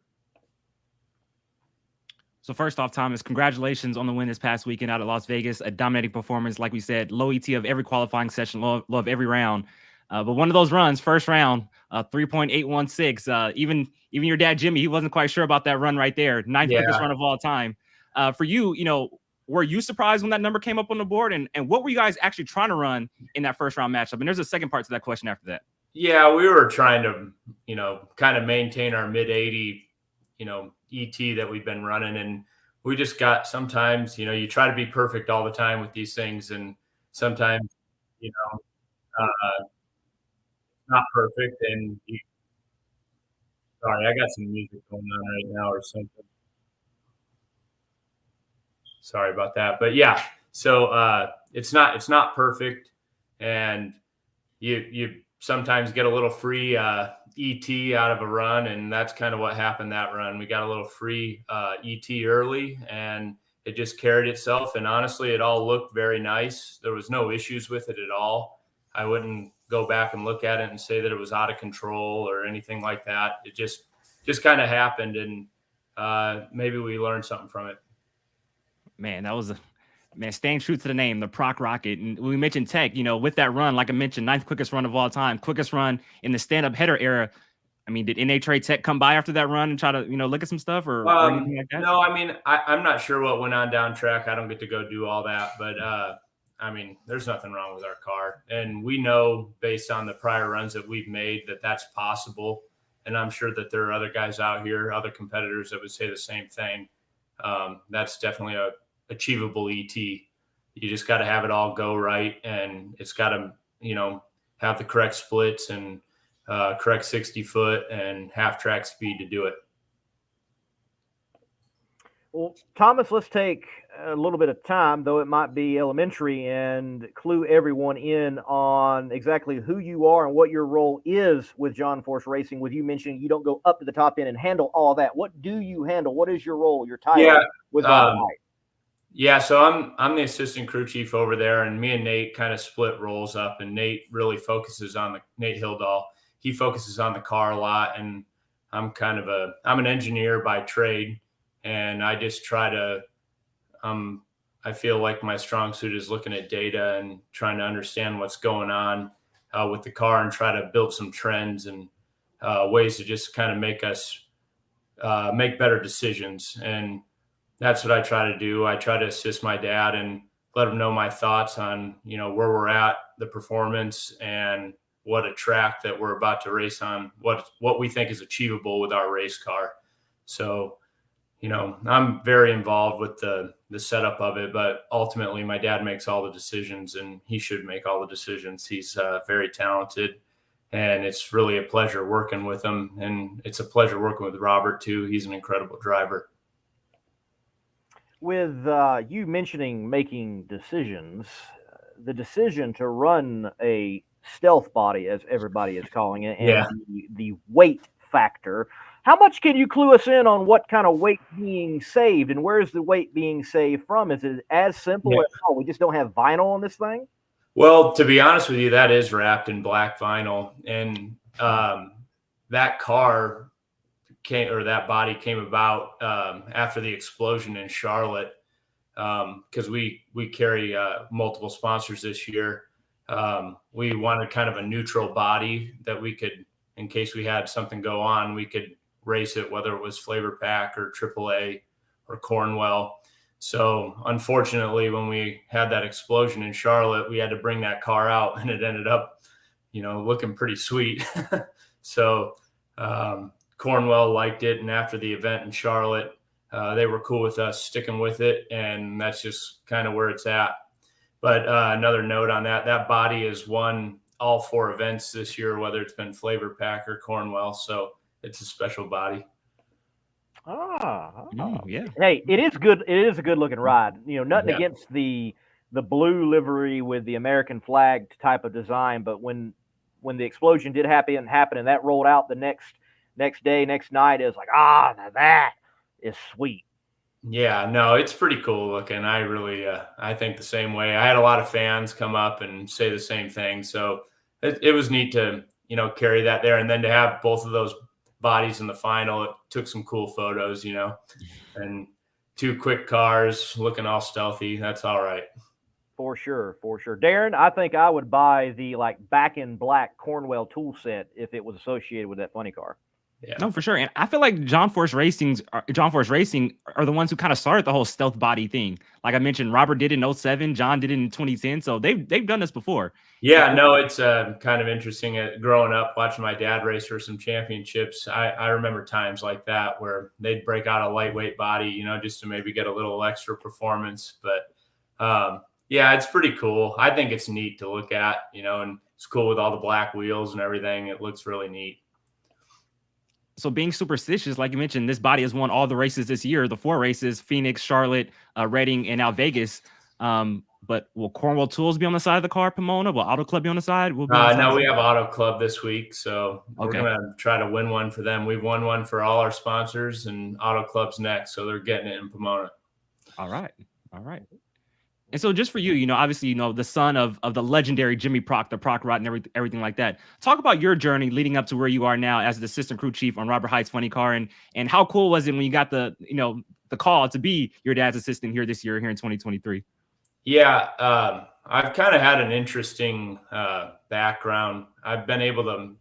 So first off, Thomas, congratulations on the win this past weekend out at Las Vegas. A dominating performance, like we said, low ET of every qualifying session, low of every round. But one of those runs, first round, 3.816. Even your dad Jimmy, he wasn't quite sure about that run right there. Ninth quickest run of all time. For you, were you surprised when that number came up on the board? And what were you guys actually trying to run in that first round matchup? And there's a second part to that question after that. Yeah, we were trying to, kind of maintain our mid 80, ET that we've been running. And we just got sometimes, you try to be perfect all the time with these things. And sometimes, not perfect. And sorry, I got some music going on right now or something. Sorry about that. But yeah, so it's not perfect. And you sometimes get a little free ET out of a run, and that's kind of what happened that run. We got a little free ET early, and it just carried itself. And honestly, it all looked very nice. There was no issues with it at all. I wouldn't go back and look at it and say that it was out of control or anything like that. It just kind of happened, and maybe we learned something from it. Man, that was staying true to the name, the Prock Rocket. And we mentioned Tech, with that run, like I mentioned, 9th quickest run of all time, quickest run in the stand-up header era. I mean, did NHRA Tech come by after that run and try to, look at some stuff or anything like that? No, I mean, I'm not sure what went on down track. I don't get to go do all that, but I mean, there's nothing wrong with our car. And we know based on the prior runs that we've made that that's possible. And I'm sure that there are other guys out here, other competitors that would say the same thing. That's definitely a achievable ET. You just got to have it all go right, and it's got to have the correct splits and correct 60 foot and half track speed to do it. Well, Thomas, let's take a little bit of time, though it might be elementary, and clue everyone in on exactly who you are and what your role is with John Force Racing. With you mentioning you don't go up to the top end and handle all that, what do you handle? What is your role, your title with Ron White? Yeah, so I'm the assistant crew chief over there, and me and Nate kind of split roles up. And Nate really focuses on Nate Hildahl. He focuses on the car a lot, and I'm an engineer by trade, and I just try to. I feel like my strong suit is looking at data and trying to understand what's going on with the car and try to build some trends and ways to just kind of make us make better decisions. And that's what I try to do. I try to assist my dad and let him know my thoughts on, where we're at, the performance, and what a track that we're about to race on, what we think is achievable with our race car. So, I'm very involved with the setup of it, but ultimately my dad makes all the decisions, and he should make all the decisions. He's very talented, and it's really a pleasure working with him. And it's a pleasure working with Robert too. He's an incredible driver. With you mentioning making decisions, the decision to run a stealth body, as everybody is calling it, and the weight factor, how much can you clue us in on what kind of weight being saved, and where is the weight being saved from? Is it as simple as, we just don't have vinyl on this thing? Well, to be honest with you, that is wrapped in black vinyl, and that car that body came about after the explosion in Charlotte, because we carry multiple sponsors this year. We wanted kind of a neutral body that we could, in case we had something go on, we could race it, whether it was Flavor Pack or AAA or Cornwell. So unfortunately, when we had that explosion in Charlotte, we had to bring that car out, and it ended up, looking pretty sweet. So Cornwell liked it, and after the event in Charlotte, they were cool with us sticking with it, and that's just kind of where it's at. But another note on that body has won all 4 events this year, whether it's been Flavor Pack or Cornwell, so it's a special body. Yeah. Hey, it is good. It is a good looking ride. Nothing against the blue livery with the American flag type of design, but when the explosion did happen and that rolled out the next day, next night, is like, now that is sweet. Yeah, no, it's pretty cool looking. I really, I think the same way. I had a lot of fans come up and say the same thing. So it was neat to, carry that there. And then to have both of those bodies in the final, it took some cool photos, and 2 quick cars looking all stealthy. That's all right. For sure, for sure. Darren, I think I would buy the back in black Cornwell tool set if it was associated with that funny car. Yeah. No, for sure. And I feel like John Force Racing are the ones who kind of started the whole stealth body thing. Like I mentioned, Robert did it in 07, John did it in 2010. So they've done this before. Yeah, no, it's kind of interesting. Growing up, watching my dad race for some championships, I remember times like that where they'd break out a lightweight body, just to maybe get a little extra performance. But yeah, it's pretty cool. I think it's neat to look at, and it's cool with all the black wheels and everything. It looks really neat. So being superstitious, like you mentioned, this body has won all the races this year, the 4 races, Phoenix, Charlotte, Reading, and now Vegas. But will Cornwell Tools be on the side of the car, Pomona? Will Auto Club be on the side? No, we have Auto Club this week, so we're going to try to win one for them. We've won one for all our sponsors, and Auto Club's next, so they're getting it in Pomona. All right. And so just for you, obviously, the son of the legendary Jimmy Prock, the Prock Rot and everything like that. Talk about your journey leading up to where you are now as the assistant crew chief on Robert Height's funny car. And how cool was it when you got the call to be your dad's assistant here this year, here in 2023? Yeah, I've kind of had an interesting background. I've been able to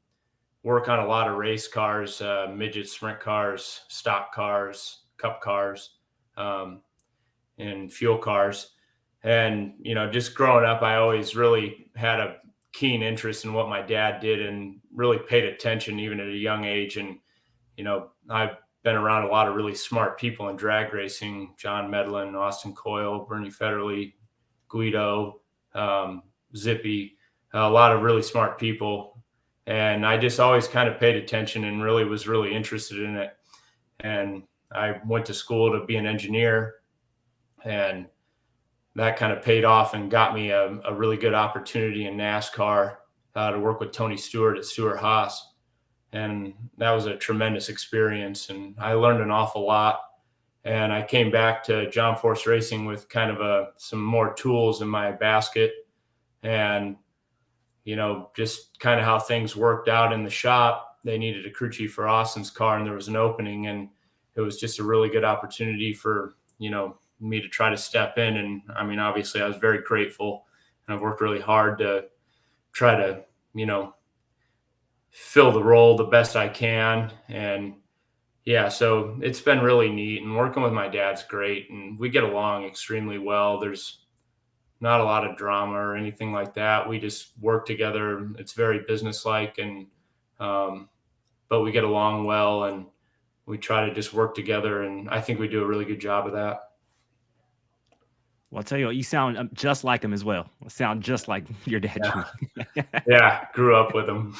work on a lot of race cars, midget sprint cars, stock cars, cup cars, and fuel cars. And, just growing up, I always really had a keen interest in what my dad did and really paid attention even at a young age. And, I've been around a lot of really smart people in drag racing, John Medlin, Austin Coyle, Bernie Federley, Guido, Zippy, a lot of really smart people. And I just always kind of paid attention and really was really interested in it. And I went to school to be an engineer, and that kind of paid off and got me a really good opportunity in NASCAR to work with Tony Stewart at Stewart-Haas. And that was a tremendous experience, and I learned an awful lot. And I came back to John Force Racing with kind of some more tools in my basket, and, just kind of how things worked out in the shop. They needed a crew chief for Austin's car, and there was an opening, and it was just a really good opportunity for, me to try to step in. And I mean, obviously I was very grateful, and I've worked really hard to try to, fill the role the best I can. And yeah, so it's been really neat, and working with my dad's great, and we get along extremely well. There's not a lot of drama or anything like that. We just work together. It's very businesslike, and, but we get along well, and we try to just work together. And I think we do a really good job of that. Well, I'll tell you what, you sound just like him as well. You sound just like your dad. Yeah, yeah, grew up with him.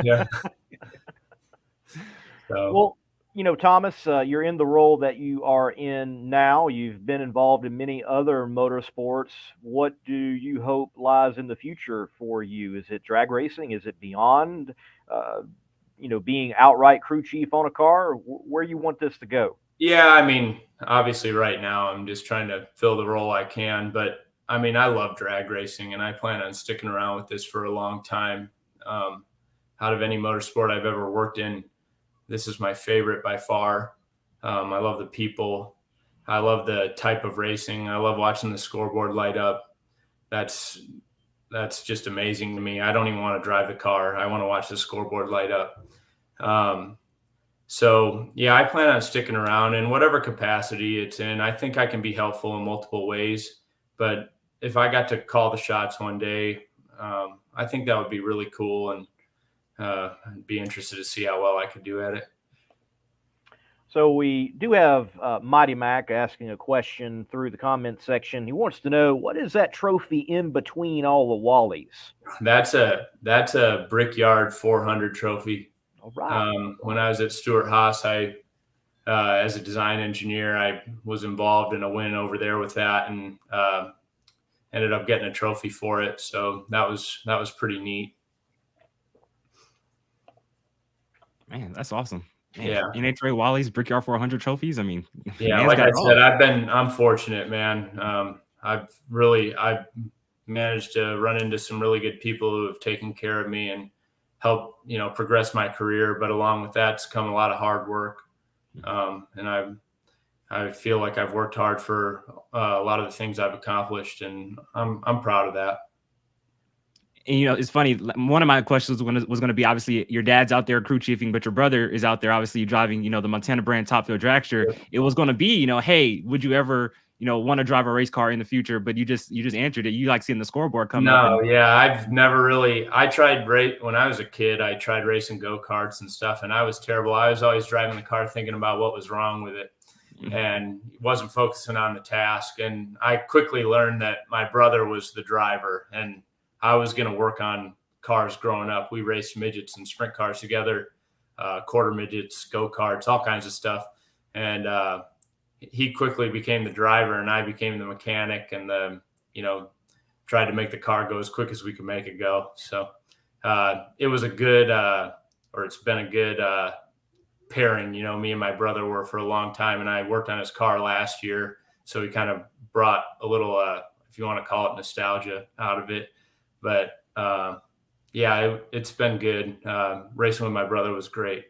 Yeah. So. Well, Thomas, you're in the role that you are in now. You've been involved in many other motorsports. What do you hope lies in the future for you? Is it drag racing? Is it beyond, being outright crew chief on a car? Where you want this to go? Yeah, I mean, obviously right now I'm just trying to fill the role I can, but I mean, I love drag racing, and I plan on sticking around with this for a long time. Out of any motorsport I've ever worked in, this is my favorite by far. I love the people. I love the type of racing. I love watching the scoreboard light up. That's just amazing to me. I don't even want to drive the car. I want to watch the scoreboard light up. So yeah, I plan on sticking around in whatever capacity it's in. I think I can be helpful in multiple ways, but if I got to call the shots one day, I think that would be really cool, and I'd be interested to see how well I could do at it. So we do have Mighty Mac asking a question through the comment section. He wants to know, what is that trophy in between all the Wallies? That's a Brickyard 400 trophy. All right. When I was at Stewart-Haas, as a design engineer, I was involved in a win over there with that, and ended up getting a trophy for it. So that was pretty neat. Man, that's awesome. Man, yeah. NHRA Wally's Brickyard 400 trophies. I mean, yeah, like I said, I'm fortunate, man. I've managed to run into some really good people who have taken care of me and help, progress my career. But along with that's come a lot of hard work. And I feel like I've worked hard for a lot of the things I've accomplished, and I'm proud of that. And, it's funny. One of my questions was going to be, obviously your dad's out there crew chiefing, but your brother is out there obviously driving, the Montana brand Top Fuel dragster. It was going to be, hey, would you ever, want to drive a race car in the future? But you just answered it. You like seeing the scoreboard come up. No, yeah, I've never really. I tried when I was a kid. I tried racing go-karts and stuff, and I was terrible. I was always driving the car thinking about what was wrong with it, and wasn't focusing on the task. And I quickly learned that my brother was the driver, and I was going to work on cars growing up. We raced midgets and sprint cars together, quarter midgets, go-karts, all kinds of stuff. And he quickly became the driver, and I became the mechanic, and tried to make the car go as quick as we could make it go. So it was a good, or it's been a good pairing. Me and my brother were for a long time, and I worked on his car last year. So he kind of brought a little, if you want to call it, nostalgia out of it. But it's been good. Racing with my brother was great.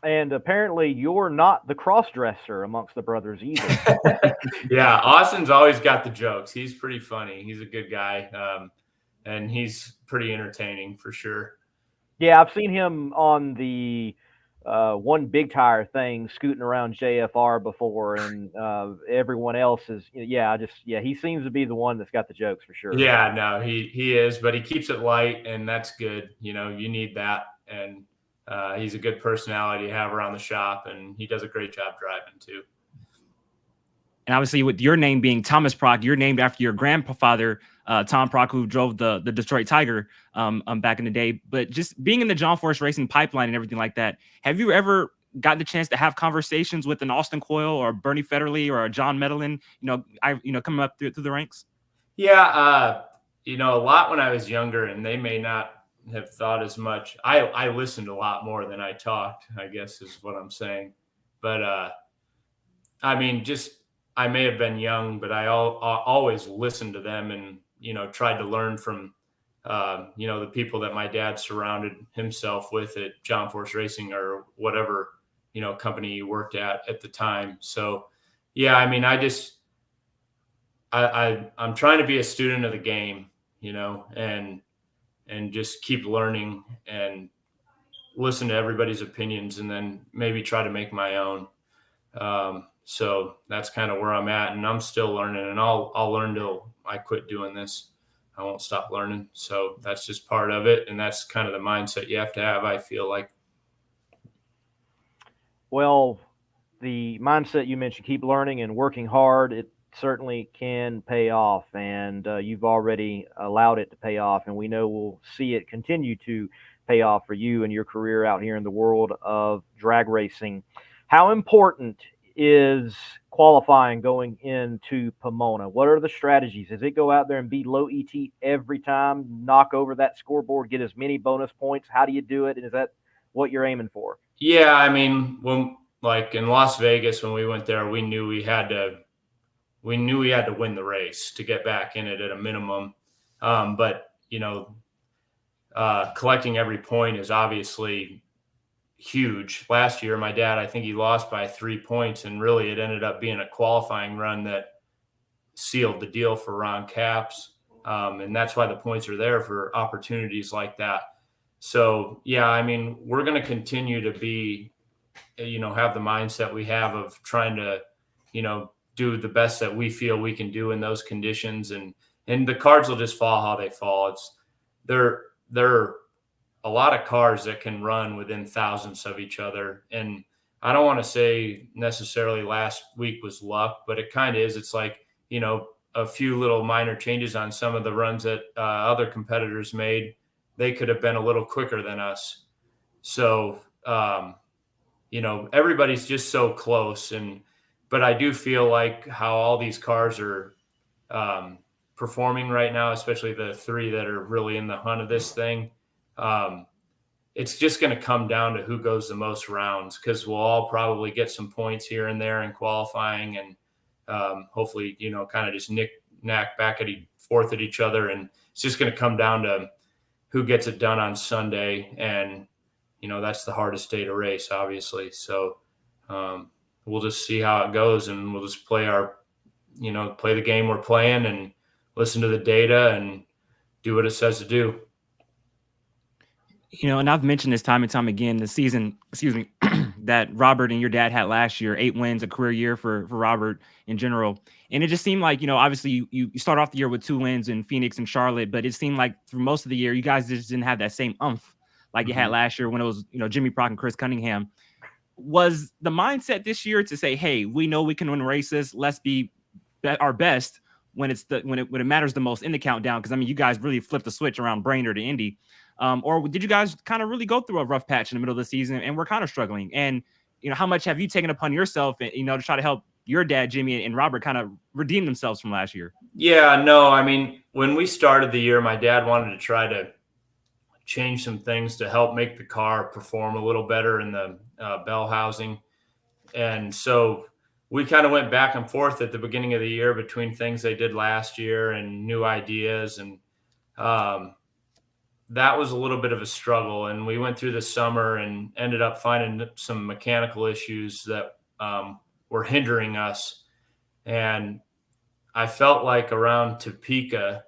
And apparently you're not the cross-dresser amongst the brothers either. Yeah, Austin's always got the jokes. He's pretty funny. He's a good guy, and he's pretty entertaining for sure. Yeah, I've seen him on the one big tire thing scooting around JFR before, and everyone else is, he seems to be the one that's got the jokes for sure. Yeah, no, he is, but he keeps it light, and that's good. You need that, and he's a good personality to have around the shop, and he does a great job driving too. And obviously, with your name being Thomas Prock, you're named after your grandfather, Tom Prock, who drove the Detroit Tiger back in the day. But just being in the John Force Racing pipeline and everything like that, have you ever gotten the chance to have conversations with an Austin Coyle or Bernie Federley or a John Medellin, coming up through the ranks? Yeah, a lot when I was younger, and they may not have thought as much. I listened a lot more than I talked, I guess is what I'm saying. But I may have been young, but I always listened to them and, tried to learn from, the people that my dad surrounded himself with at John Force Racing or whatever, company he worked at the time. So, yeah, I'm trying to be a student of the game, and just keep learning and listen to everybody's opinions and then maybe try to make my own. So that's kind of where I'm at, and I'm still learning, and I'll learn till I quit doing this. I won't stop learning. So that's just part of it. And that's kind of the mindset you have to have, I feel like. Well, the mindset you mentioned, keep learning and working hard, it certainly can pay off, and you've already allowed it to pay off, and we know we'll see it continue to pay off for you and your career out here in the world of drag racing. How important is qualifying going into Pomona? What are the strategies? Does it go out there and be low ET every time, knock over that scoreboard, get as many bonus points? How do you do it? And is that what you're aiming for? Yeah, when like in Las Vegas, when we went there, we knew we had to win the race to get back in it at a minimum. But collecting every point is obviously huge. Last year, my dad, I think he lost by 3 points, and really it ended up being a qualifying run that sealed the deal for Ron Capps. And that's why the points are there for opportunities like that. So, yeah, we're going to continue to be, have the mindset we have of trying to, do the best that we feel we can do in those conditions. And the cards will just fall how they fall. There are a lot of cars that can run within thousands of each other. And I don't want to say necessarily last week was luck, but it kind of is. It's like, a few little minor changes on some of the runs that other competitors made. They could have been a little quicker than us. So, everybody's just so close. But I do feel like how all these cars are performing right now, especially the three that are really in the hunt of this thing. It's just going to come down to who goes the most rounds, because we'll all probably get some points here and there in qualifying, and hopefully, kind of just knack back at fourth at each other. And it's just going to come down to who gets it done on Sunday. And, that's the hardest day to race, obviously. So we'll just see how it goes, and we'll just play play the game we're playing and listen to the data and do what it says to do. And I've mentioned this time and time again, the season, excuse me, that Robert and your dad had last year, 8 wins, a career year for Robert in general. And it just seemed like, obviously you start off the year with 2 wins in Phoenix and Charlotte, but it seemed like through most of the year, you guys just didn't have that same umph like you had last year when it was, Jimmy Prock and Chris Cunningham. Was the mindset this year to say, hey, we know we can win races, let's be our best when it matters the most in the countdown? Because, I mean, you guys really flipped the switch around Brainerd to Indy. Or did you guys kind of really go through a rough patch in the middle of the season and we're kind of struggling? And, how much have you taken upon yourself, to try to help your dad, Jimmy, and Robert kind of redeem themselves from last year? Yeah, no, I mean, when we started the year, my dad wanted to try to change some things to help make the car perform a little better in the bell housing. And so we kind of went back and forth at the beginning of the year between things they did last year and new ideas. And that was a little bit of a struggle. And we went through the summer and ended up finding some mechanical issues that were hindering us. And I felt like around Topeka,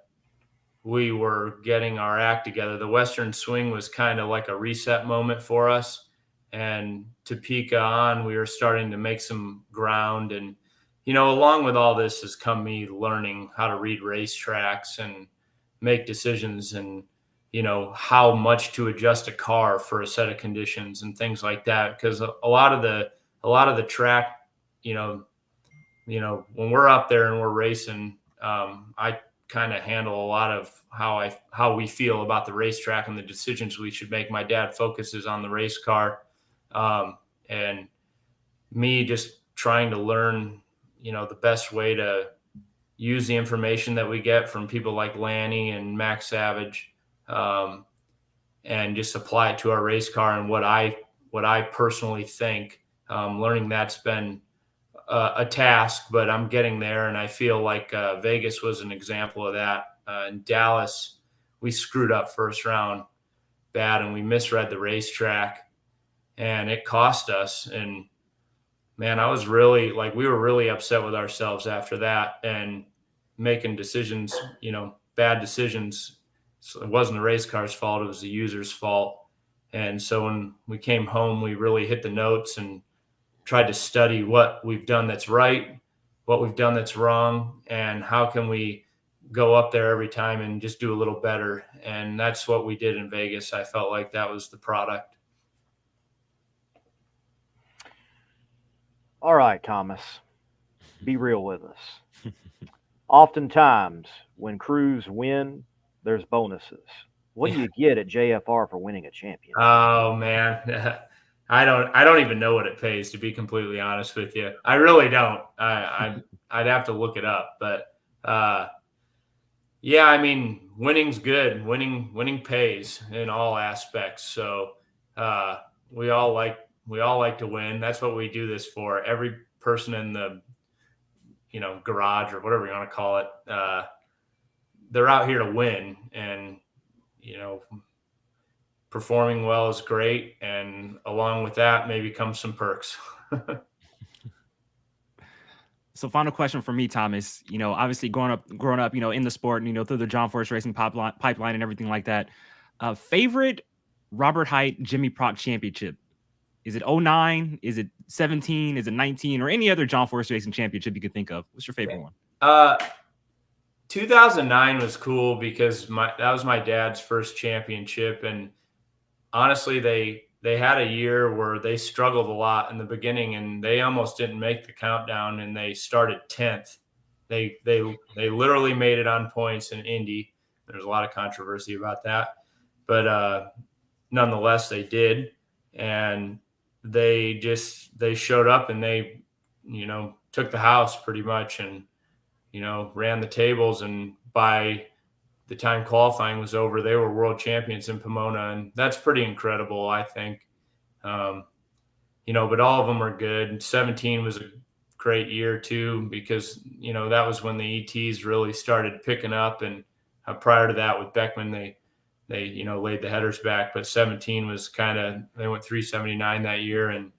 we were getting our act together. The Western swing was kind of like a reset moment for us. And Topeka on, we were starting to make some ground. And, along with all this has come me learning how to read racetracks and make decisions and, how much to adjust a car for a set of conditions and things like that. Because a lot of the track, when we're up there and we're racing, I kind of handle a lot of how we feel about the racetrack and the decisions we should make. My dad focuses on the race car, and me just trying to learn, the best way to use the information that we get from people like Lanny and Max Savage, and just apply it to our race car and what I personally think. Learning that's been a task, but I'm getting there, and I feel like Vegas was an example of that. In Dallas, we screwed up first round bad, and we misread the racetrack, and it cost us. And man, we were really upset with ourselves after that, and making decisions, bad decisions. So it wasn't the race car's fault; it was the user's fault. And so when we came home, we really hit the notes and tried to study what we've done that's right, what we've done that's wrong, and how can we go up there every time and just do a little better. And that's what we did in Vegas. I felt like that was the product. All right, Thomas, be real with us. Oftentimes when crews win, there's bonuses. What do you get at JFR for winning a championship? Oh man. I don't even know what it pays, to be completely honest with you. I really don't. I'd have to look it up, but yeah, I mean, winning's good. Winning pays in all aspects. So we all like to win. That's what we do this for. Every person in the garage or whatever you want to call it, they're out here to win, and performing well is great, and along with that maybe comes some perks. So final question for me, Thomas, obviously growing up, in the sport, through the John Force Racing pipeline and everything like that, favorite Robert Hight, Jimmy Prock championship? Is it 09? Is it 17? Is it 19? Or any other John Force Racing championship you could think of? What's your favorite one? 2009 was cool because that was my dad's first championship, and honestly, they had a year where they struggled a lot in the beginning, and they almost didn't make the countdown, and they started 10th. They literally made it on points in Indy. There's a lot of controversy about that, but nonetheless, they did, and they showed up, and they took the house pretty much, and ran the tables, and by the time qualifying was over, they were world champions in Pomona, and that's pretty incredible, I think. But all of them are good. 17 was a great year too, because that was when the ETs really started picking up, and prior to that with Beckman, they laid the headers back. But 17 was they went 379 that year, and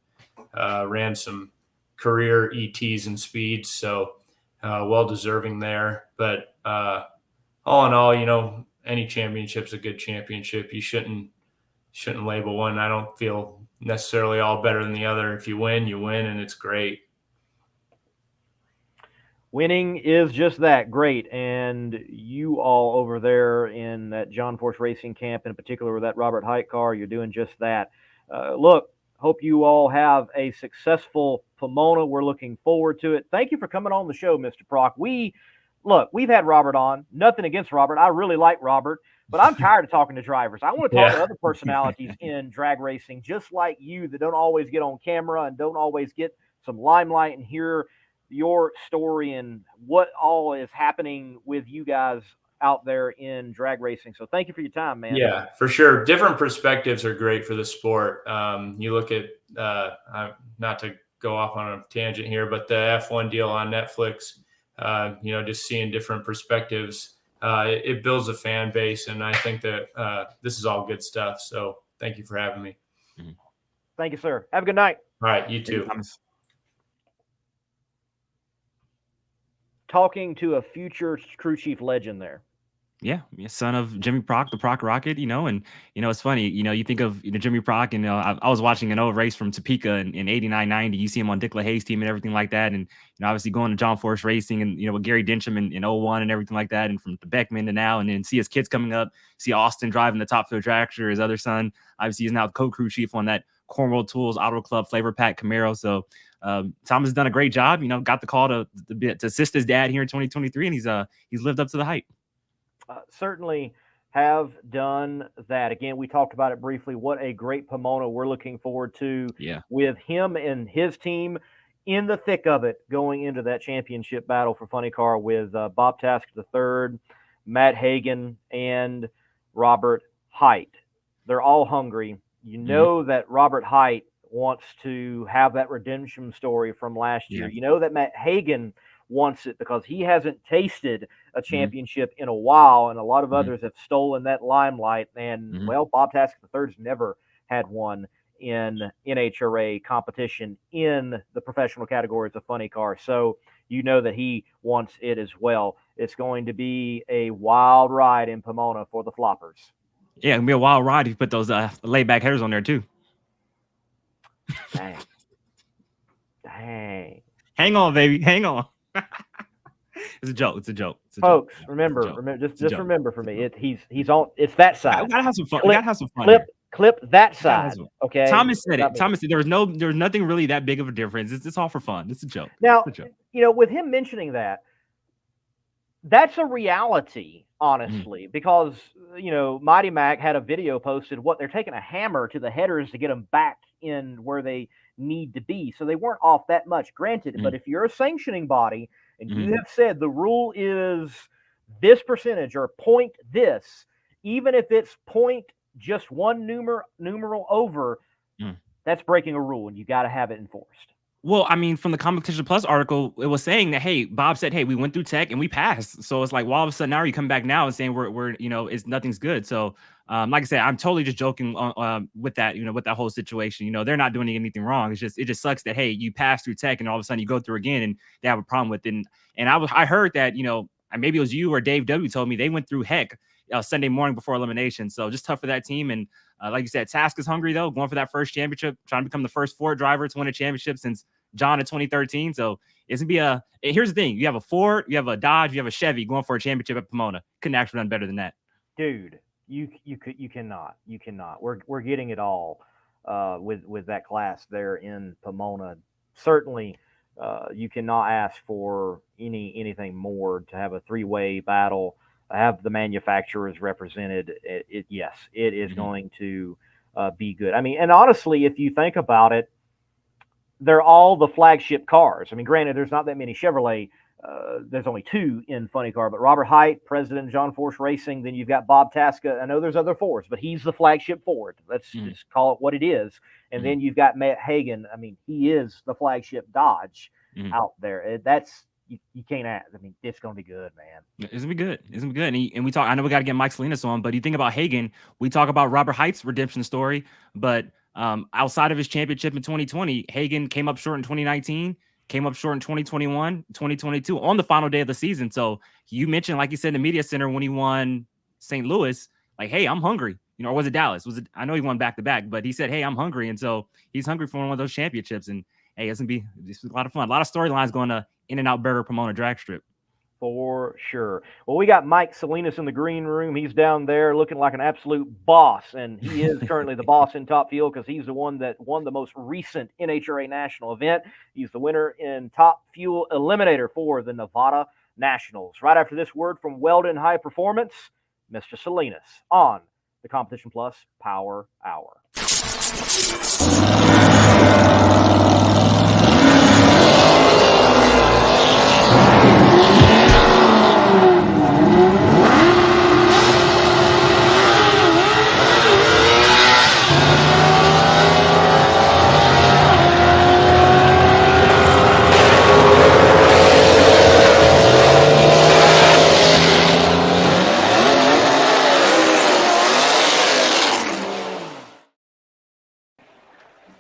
ran some career ETs and speeds. So well deserving there. But all in all, you know, any championship's a good championship. You shouldn't label one. I don't feel necessarily all better than the other. If you win, and it's great. Winning is just that, great. And you all over there in that John Force Racing camp, in particular with that Robert Height car, you're doing just that. Look, hope you all have a successful Pomona. We're looking forward to it. Thank you for coming on the show, Mr. Prock. We've had Robert on. Nothing against Robert. I really like Robert, but I'm tired of talking to drivers. I want to talk to other personalities in drag racing, just like you, that don't always get on camera and don't always get some limelight and hear your story and what all is happening with you guys out there in drag racing. So thank you for your time, man. Yeah, for sure. Different perspectives are great for the sport. You look at, not to go off on a tangent here, but the F1 deal on Netflix, you know, just seeing different perspectives, it builds a fan base. And I think that this is all good stuff. So thank you for having me. Thank you, sir. Have a good night. All right. You too. Talking to a future crew chief legend there. Yeah, son of Jimmy Prock, the Prock Rocket, you know, and, you know, it's funny, you know, you think of, you know, Jimmy Prock, and, I was watching an old race from Topeka in 89, 90. You see him on Dick LaHaye's team and everything like that. And, you know, obviously going to John Force Racing and, you know, with Gary Densham in 01 and everything like that. And from the Beckman to now, and then see his kids coming up, see Austin driving the Top Fuel tractor, his other son, obviously he's now the co-crew chief on that Cornwall Tools Auto Club Flavor Pack Camaro. So Tom has done a great job, you know, got the call to assist his dad here in 2023. And he's lived up to the hype. Certainly have done that. Again, we talked about it briefly. What a great Pomona we're looking forward to with him and his team in the thick of it going into that championship battle for Funny Car with Bob Task III, Matt Hagan, and Robert Height. They're all hungry. You know that Robert Height wants to have that redemption story from last year. You know that Matt Hagan wants it because he hasn't tasted a championship in a while, and a lot of others have stolen that limelight. And well, Bob Task III's never had one in NHRA competition in the professional categories of Funny Car, so you know that he wants it as well. It's going to be a wild ride in Pomona for the Floppers. Yeah, it'll be a wild ride if you put those laid back headers on there too. Dang. Hang on, baby. Hang on. It's a joke. It's a joke. Folks, remember, just remember for me, he's on. It's that side. We gotta have some fun. Clip that side. Okay. Thomas said it. Thomas said there's nothing really that big of a difference. It's all for fun. It's a joke. Now, you know, with him mentioning that, that's a reality, honestly, because, you know, Mighty Mac had a video posted. They're taking a hammer to the headers to get them back in where they need to be. So they weren't off that much, granted. But if you're a sanctioning body and you have said the rule is this percentage or point this, even if it's point just one numeral over, that's breaking a rule, and you got to have it enforced. Well, I mean, from the Competition Plus article, it was saying that, hey, Bob said, hey, we went through tech and we passed. So it's like, well, all of a sudden now you come back now and saying we're you know, nothing's good. So like I said, I'm totally just joking with that, you know, with that whole situation. You know, they're not doing anything wrong. It just sucks that, hey, you pass through tech and all of a sudden you go through again and they have a problem with it. And I heard that, you know, maybe it was you or Dave W told me they went through heck Sunday morning before elimination. So just tough for that team. And like you said, Task is hungry though, going for that first championship, trying to become the first Ford driver to win a championship since John in 2013. So it's gonna be here's the thing: you have a Ford, you have a Dodge, you have a Chevy going for a championship at Pomona. Couldn't actually done better than that, dude. You cannot. We're getting it all with that class there in Pomona. Certainly, you cannot ask for anything more to have a three-way battle. Have the manufacturers represented. Yes, it is going to be good. I mean, and honestly, if you think about it, they're all the flagship cars. I mean, granted, there's not that many Chevrolet. There's only two in Funny Car, but Robert Height, president of John Force Racing. Then you've got Bob Tasca. I know there's other Fords, but he's the flagship Ford. Let's just call it what it is. And then you've got Matt Hagan. I mean, he is the flagship Dodge out there. That's you can't ask. I mean, it's going to be good, man. It's going to be good. It's going to be good. And we talk, I know we got to get Mike Salinas on, but you think about Hagan, we talk about Robert Height's redemption story, but outside of his championship in 2020, Hagan came up short in 2019. came up short in 2021, 2022 on the final day of the season. So you mentioned, like you said, in the media center when he won St. Louis, like, hey, I'm hungry. Or was it Dallas? I know he won back to back, but he said, hey, I'm hungry. And so he's hungry for one of those championships. And hey, it's going to be a lot of fun. A lot of storylines going to In-N-Out Burger Pomona drag strip. For sure. Well, we got Mike Salinas in the green room. He's down there looking like an absolute boss, and he is currently the boss in Top Fuel because he's the one that won the most recent NHRA national event. He's the winner in Top Fuel Eliminator for the Nevada Nationals. Right after this word from Weldon High Performance, Mr. Salinas on the Competition Plus Power Hour.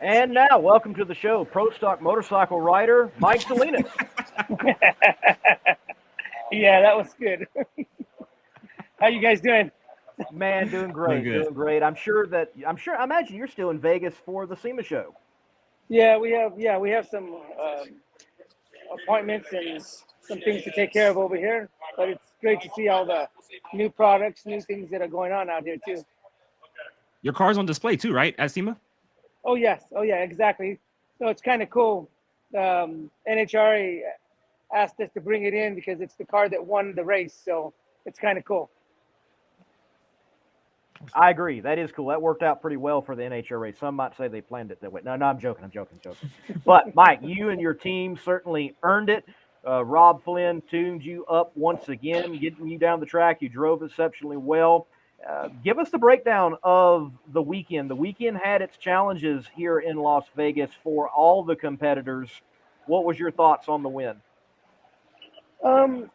And now, welcome to the show, Pro Stock motorcycle rider Mike Salinas. Yeah, that was good. How you guys doing? Man, doing great, doing great. I imagine you're still in Vegas for the SEMA show. Yeah, we have some appointments and some things to take care of over here. But it's great to see all the new products, new things that are going on out here too. Your car's on display too, right, at SEMA? Oh yes, exactly. So it's kind of cool. NHRA asked us to bring it in because it's the car that won the race. So it's kind of cool. I agree. That is cool. That worked out pretty well for the NHRA. Some might say they planned it that way. No, I'm joking. But, Mike, you and your team certainly earned it. Rob Flynn tuned you up once again, getting you down the track. You drove exceptionally well. Give us the breakdown of the weekend. The weekend had its challenges here in Las Vegas for all the competitors. What was your thoughts on the win? It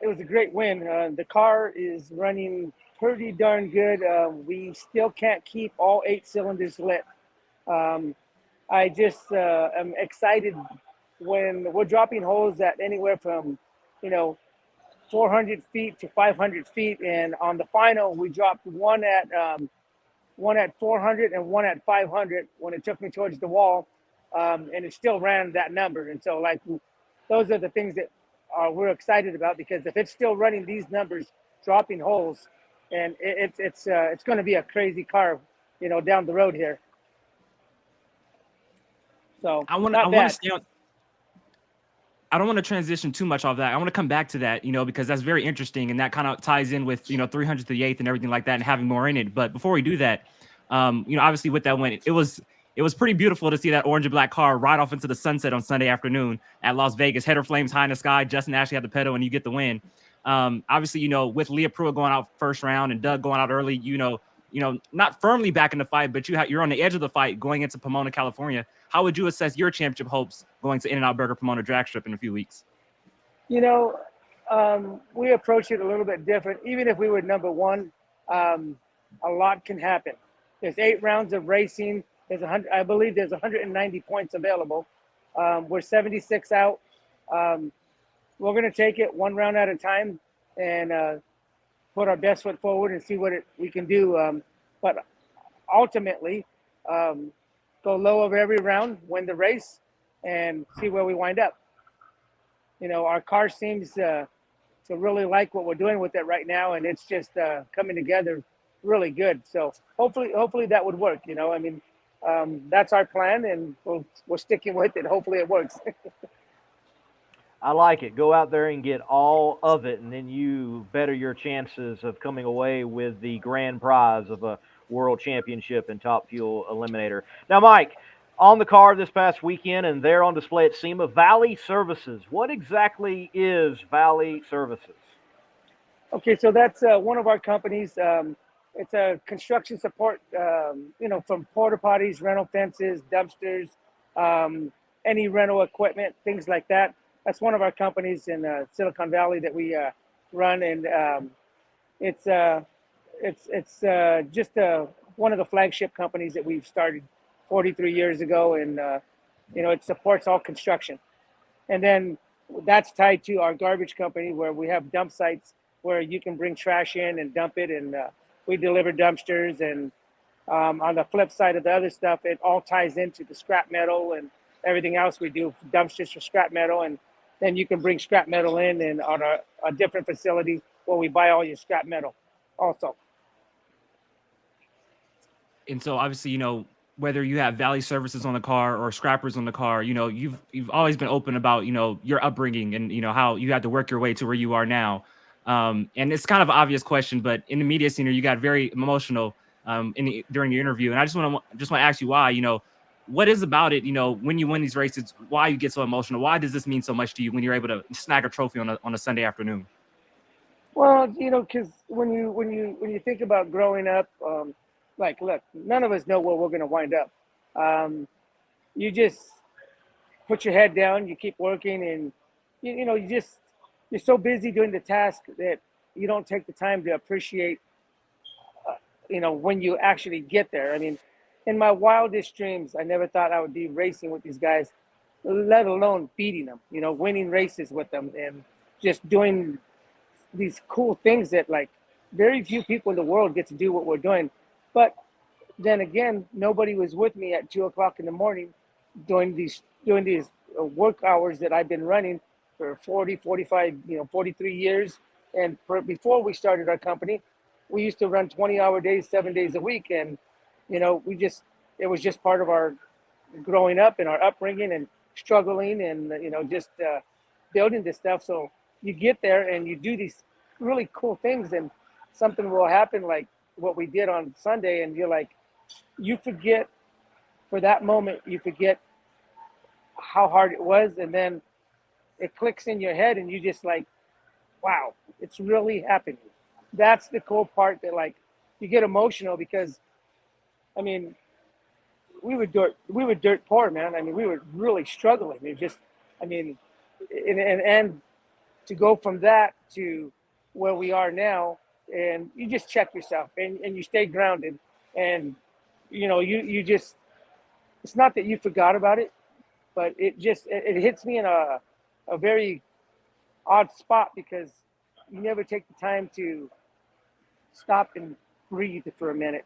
was a great win. The car is running pretty darn good. We still can't keep all 8 cylinders lit. I just am excited when we're dropping holes at anywhere from, 400 feet to 500 feet. And on the final, we dropped one at 400 and one at 500 when it took me towards the wall. And it still ran that number. And so those are the things that we're excited about, because if it's still running these numbers, dropping holes, and it's going to be a crazy car, down the road here. So I don't want to transition too much off that. I want to come back to that, because that's very interesting, and that kind of ties in with 300 to the 8th and everything like that, and having more in it. But before we do that, obviously with that win, it was pretty beautiful to see that orange and black car ride off into the sunset on Sunday afternoon at Las Vegas. Header flames high in the sky. Justin Ashley had the pedal, and you get the win. Obviously, with Leah Pruitt going out first round and Doug going out early, not firmly back in the fight, but you're on the edge of the fight going into Pomona, California. How would you assess your championship hopes going to In-N-Out Burger Pomona drag strip in a few weeks? We approach it a little bit different. Even if we were number one, a lot can happen. There's 8 rounds of racing. I believe there's 190 points available. We're 76 out. We're going to take it one round at a time and put our best foot forward and see what we can do. But ultimately, go low over every round, win the race, and see where we wind up. Our car seems to really like what we're doing with it right now, and it's just coming together really good. So hopefully that would work. That's our plan, and we're sticking with it. Hopefully it works. I like it. Go out there and get all of it, and then you better your chances of coming away with the grand prize of a world championship in Top Fuel Eliminator. Now, Mike, on the car this past weekend and there on display at SEMA, Valley Services. What exactly is Valley Services? Okay, so that's one of our companies. It's a construction support, from porta potties, rental fences, dumpsters, any rental equipment, things like that. That's one of our companies in Silicon Valley that we run, and it's just one of the flagship companies that we've started 43 years ago, and It supports all construction. And then that's tied to our garbage company where we have dump sites where you can bring trash in and dump it. And we deliver dumpsters. And on the flip side of the other stuff, it all ties into the scrap metal and everything else we do, dumpsters for scrap metal. And then you can bring scrap metal in and on a different facility where we buy all your scrap metal also. And so obviously, whether you have valley services on the car or scrappers on the car, you've always been open about, your upbringing and, how you had to work your way to where you are now. And it's kind of an obvious question, but in the media scene, you got very emotional during your interview. And I just want to ask you why, what is about it, when you win these races, why you get so emotional? Why does this mean so much to you when you're able to snag a trophy on a Sunday afternoon? Well, because when you think about growing up, look, none of us know where we're going to wind up. You just put your head down, you keep working, and you're so busy doing the task that you don't take the time to appreciate, when you actually get there. I mean, in my wildest dreams, I never thought I would be racing with these guys, let alone beating them, winning races with them and just doing these cool things that like very few people in the world get to do what we're doing. But then again, nobody was with me at 2:00 in the morning doing these work hours that I've been running for 40, 45, 43 years. And before we started our company, we used to run 20-hour days, 7 days a week. And, it was just part of our growing up and our upbringing and struggling and, just building this stuff. So you get there and you do these really cool things and something will happen like what we did on Sunday. And you're like, you forget for that moment, you forget how hard it was. And then it clicks in your head and you just like, wow, it's really happening. That's the cool part that like you get emotional because, I mean, we were dirt poor, man. I mean, we were really struggling. And to go from that to where we are now, and you just check yourself and you stay grounded, and you just, it's not that you forgot about it, but it hits me in a very odd spot because you never take the time to stop and breathe for a minute.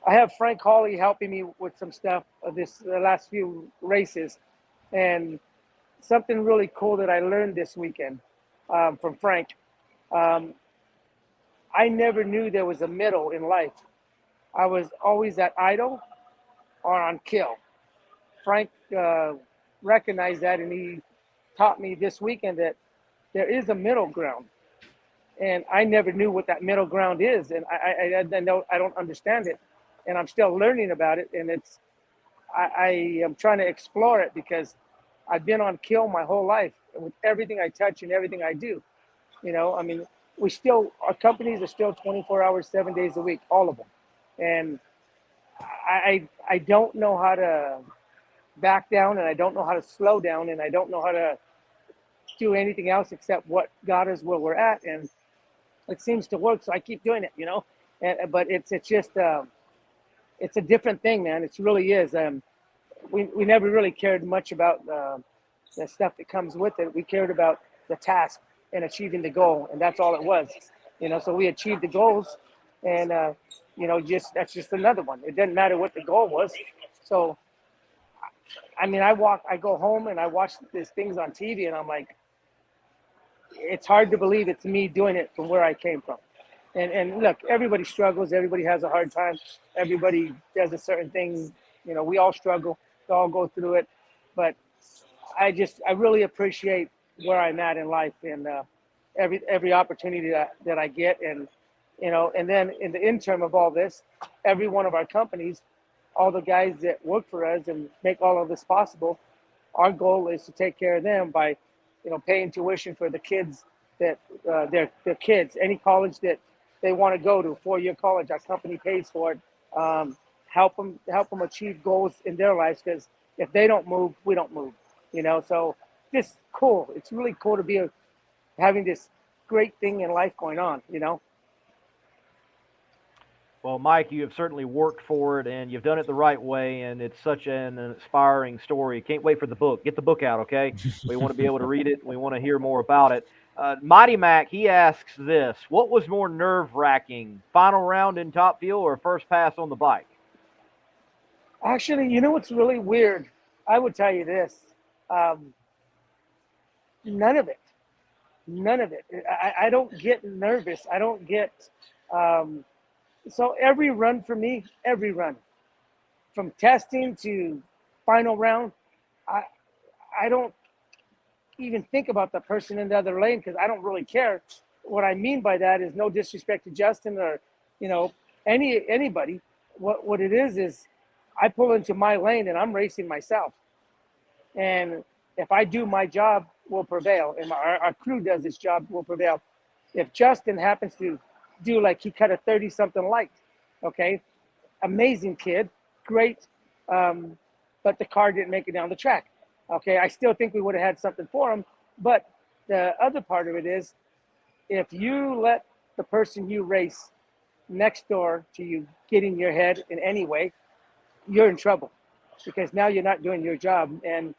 I have Frank Hawley helping me with some stuff of the last few races, and something really cool that I learned this weekend from Frank. I never knew there was a middle in life. I was always at idle or on kill. Frank recognized that, and he taught me this weekend that there is a middle ground. And I never knew what that middle ground is, and I don't understand it, and I'm still learning about it. And I am trying to explore it because I've been on kill my whole life with everything I touch and everything I do. I mean, our companies are still 24 hours, 7 days a week, all of them. And I don't know how to back down, and I don't know how to slow down, and I don't know how to do anything else except what got us where we're at. And it seems to work, so I keep doing it, but it's just it's a different thing, man. It really is. We never really cared much about the stuff that comes with it. We cared about the task and achieving the goal, and that's all it was. So we achieved the goals, and that's just another one. It didn't matter what the goal was. So I mean, I go home and I watch these things on TV, and I'm like, it's hard to believe it's me doing it from where I came from. And look, everybody struggles. Everybody has a hard time. Everybody does a certain thing. We all struggle. We all go through it. But I really appreciate where I'm at in life, and every opportunity that I get. And then in the interim of all this, every one of our companies, all the guys that work for us and make all of this possible, our goal is to take care of them by, paying tuition for the kids that their kids, any college that they want to go to, 4-year college, our company pays for it. Help them achieve goals in their lives, because if they don't move, we don't move. So just cool. It's really cool to be having this great thing in life going on. Well, Mike, you have certainly worked for it, and you've done it the right way, and it's such an inspiring story. Can't wait for the book. Get the book out, okay? We want to be able to read it. We want to hear more about it. Mighty Mac, he asks this: what was more nerve-wracking, final round in top fuel or first pass on the bike? Actually, you know what's really weird? I would tell you this: um, none of it. None of it. I don't get nervous. I don't get. Um, so every run for me, every run, from testing to final round, I I don't even think about the person in the other lane because I don't really care. What I mean by that is no disrespect to Justin or, you know, anybody. What it is I pull into my lane and I'm racing myself. And if I do my job, we'll prevail. And our crew does its job, we'll prevail. If Justin happens to do like he cut a 30 something light, okay, amazing kid, great, but the car didn't make it down the track. Okay, I still think we would have had something for him. But the other part of it is if you let the person you race next door to you get in your head in any way, you're in trouble because now you're not doing your job. And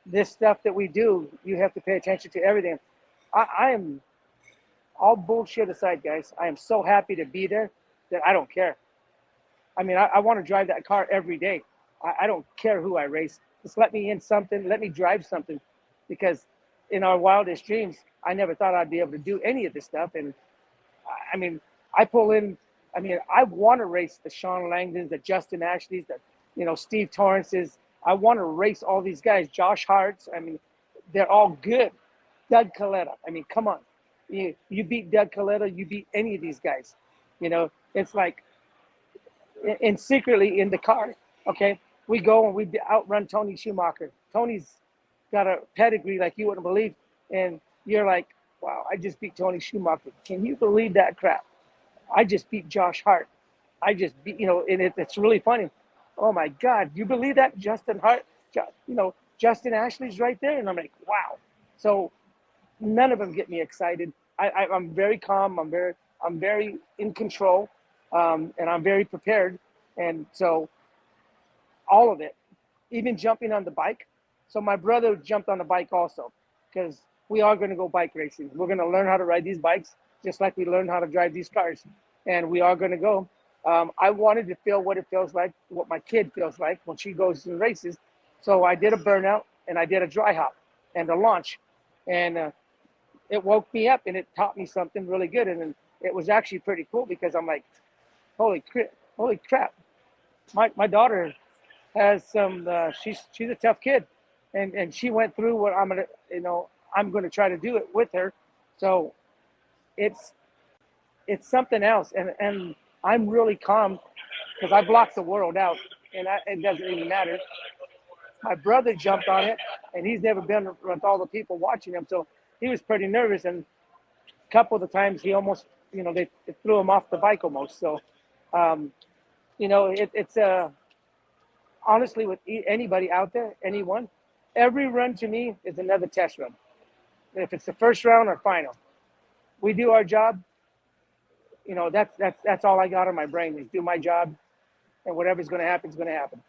this stuff that we do, you have to pay attention to everything. I am, all bullshit aside, guys, I am so happy to be there that I don't care. I mean, I want to drive that car every day. I don't care who I race. Just let me in something, let me drive something, because in our wildest dreams, I never thought I'd be able to do any of this stuff. And I mean, I pull in, I mean, I want to race the Sean Langdons, the Justin Ashleys, the, you know, Steve Torrances. I want to race all these guys, Josh Harts. I mean, they're all good. Doug Coletta. I mean, come on. You beat Doug Coletta, you beat any of these guys. You know, it's like, and secretly in the car, okay, we go and we outrun Tony Schumacher. Tony's got a pedigree like you wouldn't believe. And you're like, wow, I just beat Tony Schumacher. Can you believe that crap? I just beat Josh Hart. I just beat, you know, and it's really funny. Oh my God, you believe that? Justin Hart, you know, Justin Ashley's right there. And I'm like, wow. So none of them get me excited. I'm very calm. I'm very in control, and I'm very prepared. And so all of it, even jumping on the bike. So my brother jumped on the bike also, because we are going to go bike racing. We're going to learn how to ride these bikes just like we learned how to drive these cars. And we are going to go. I wanted to feel what it feels like, what my kid feels like when she goes and races. So I did a burnout and I did a dry hop and a launch. And it woke me up and it taught me something really good. And it was actually pretty cool because I'm like, holy crap. My daughter has some, she's a tough kid. And she went through what I'm going to try to do it with her. So it's something else. And I'm really calm because I blocked the world out and it doesn't even matter. My brother jumped on it and he's never been with all the people watching him. So he was pretty nervous. And a couple of the times he almost, you know, they threw him off the bike almost. So, you know, it's honestly with anybody out there, anyone, every run to me is another test run. If it's the first round or final, we do our job. You know, that's all I got on my brain is do my job, and whatever's going to happen is going to happen.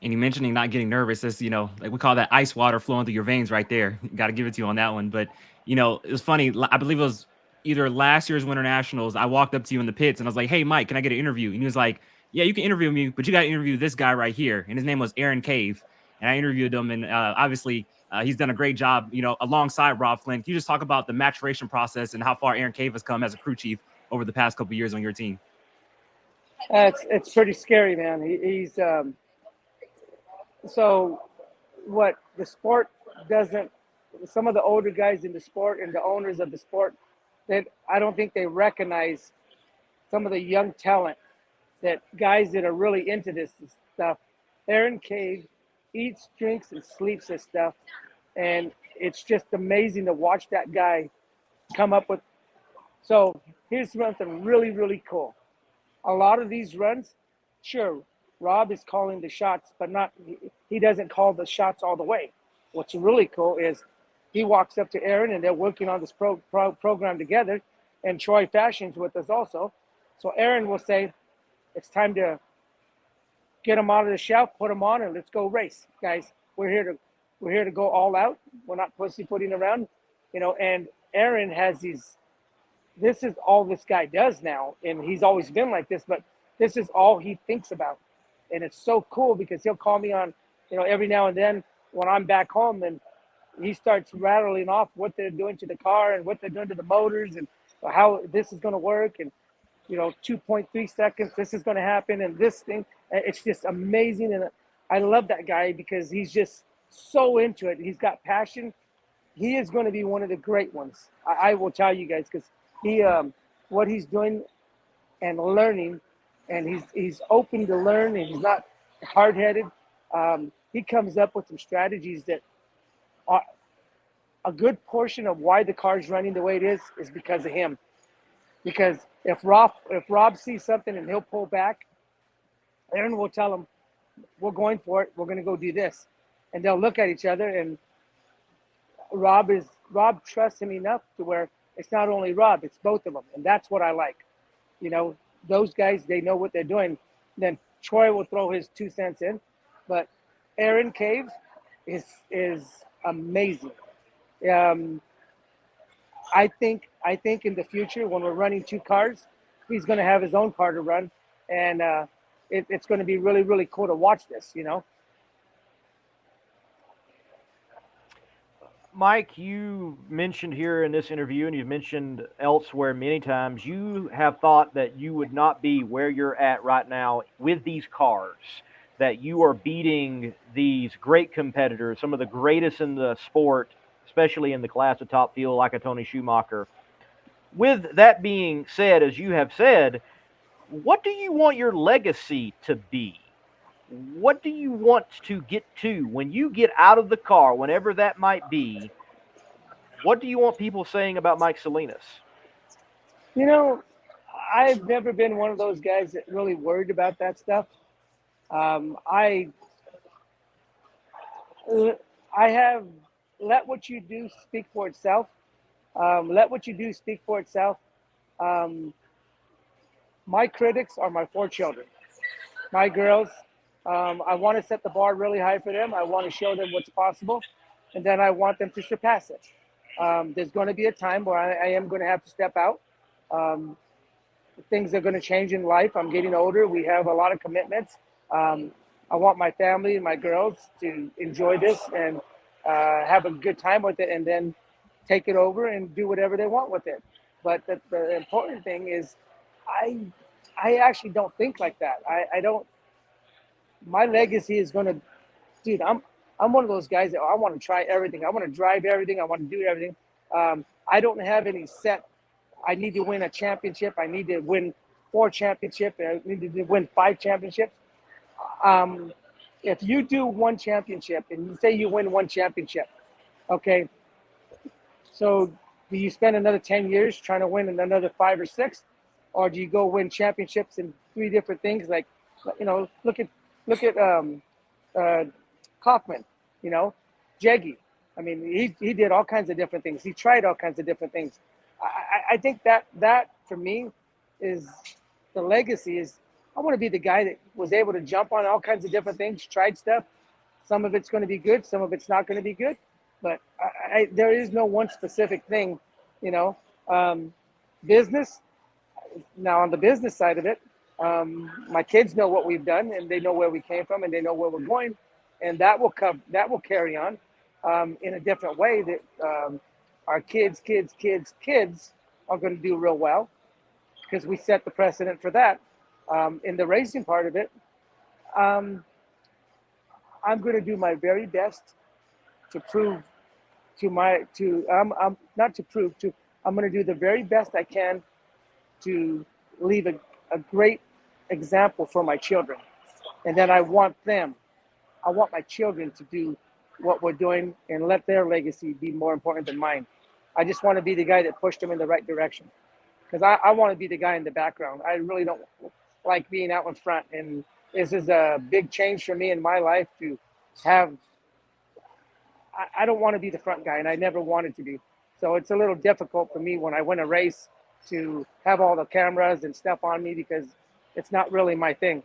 And you mentioning not getting nervous, that's, you know, like we call that ice water flowing through your veins right there. Got to give it to you on that one. But, you know, it was funny. I believe it was either last year's Winter Nationals. I walked up to you in the pits and I was like, hey, Mike, can I get an interview? And he was like, yeah, you can interview me, but you got to interview this guy right here. And his name was Aaron Cave. And I interviewed him. And obviously he's done a great job, you know, alongside Rob Flynn. Can you just talk about the maturation process and how far Aaron Cave has come as a crew chief over the past couple of years on your team? It's pretty scary, man. He's so what the sport doesn't, some of the older guys in the sport and the owners of the sport, that I don't think they recognize some of the young talent, that guys that are really into this stuff. Aaron Cave eats, drinks, and sleeps this stuff. And it's just amazing to watch that guy come up with. So here's something really, really cool. A lot of these runs, sure, Rob is calling the shots, but he doesn't call the shots all the way. What's really cool is he walks up to Aaron and they're working on this program together. and Troy Fashion's with us also. So Aaron will say, it's time to get them out of the shelf, put them on, and let's go race, guys. We're here to go all out. We're not pussyfooting around, And Aaron has these. This is all this guy does now, and he's always been like this. But this is all he thinks about, and it's so cool because he'll call me on, every now and then when I'm back home, and he starts rattling off what they're doing to the car and what they're doing to the motors and how this is going to work, and 2.3 seconds, this is going to happen, and this thing. It's just amazing, and I love that guy because he's just so into it. He's got passion. He is going to be one of the great ones. I will tell you guys, because he, what he's doing and learning, and he's open to learn, and he's not hard-headed. He comes up with some strategies that are a good portion of why the car's running the way it is because of him. Because if Rob sees something and he'll pull back, Aaron will tell him, we're going for it. We're going to go do this. And they'll look at each other, and Rob trusts him enough to where it's not only Rob, it's both of them. And that's what I like. Those guys, they know what they're doing. Then Troy will throw his 2 cents in, but Aaron Cave is amazing. I think in the future, when we're running 2 cars, he's going to have his own car to run, and it's going to be really, really cool to watch this, Mike, you mentioned here in this interview, and you've mentioned elsewhere many times, you have thought that you would not be where you're at right now with these cars, that you are beating these great competitors, some of the greatest in the sport, especially in the class of top fuel, like a Tony Schumacher. With that being said, as you have said, what do you want your legacy to be? What do you want to get to when you get out of the car, whenever that might be? What do you want people saying about Mike Salinas? I've never been one of those guys that really worried about that stuff. I have let what you do speak for itself. Let what you do speak for itself. My critics are my 4 children, my girls. I want to set the bar really high for them. I want to show them what's possible, and then I want them to surpass it. There's going to be a time where I am going to have to step out. Things are going to change in life. I'm getting older. We have a lot of commitments. I want my family and my girls to enjoy this and have a good time with it, and then take it over and do whatever they want with it. But the important thing is I actually don't think like that. I don't. My legacy is going to, dude, I'm one of those guys that I want to try everything. I want to drive everything. I want to do everything. I don't have any set. I need to win a championship. I need to win 4 championships. I need to win 5 championships. If you do 1 championship and you say you win 1 championship, okay, so do you spend another 10 years trying to win another 5 or 6? Or do you go win championships in 3 different things? Like, look at Kaufman, Jeggy. I mean, he did all kinds of different things. He tried all kinds of different things. I think that for me is the legacy. Is I want to be the guy that was able to jump on all kinds of different things, tried stuff. Some of it's going to be good, some of it's not going to be good. But there is no one specific thing, Business. Now on the business side of it, my kids know what we've done, and they know where we came from, and they know where we're going, and that will carry on in a different way. That our kids are going to do real well because we set the precedent for that. In the racing part of it, I'm going to do my very best to prove I'm going to do the very best I can to leave a great example for my children. And then I want my children to do what we're doing and let their legacy be more important than mine. I just want to be the guy that pushed them in the right direction. Because I want to be the guy in the background. I really don't like being out in front. And this is a big change for me in my life to have. I don't want to be the front guy, and I never wanted to be. So it's a little difficult for me when I win a race to have all the cameras and stuff on me because it's not really my thing.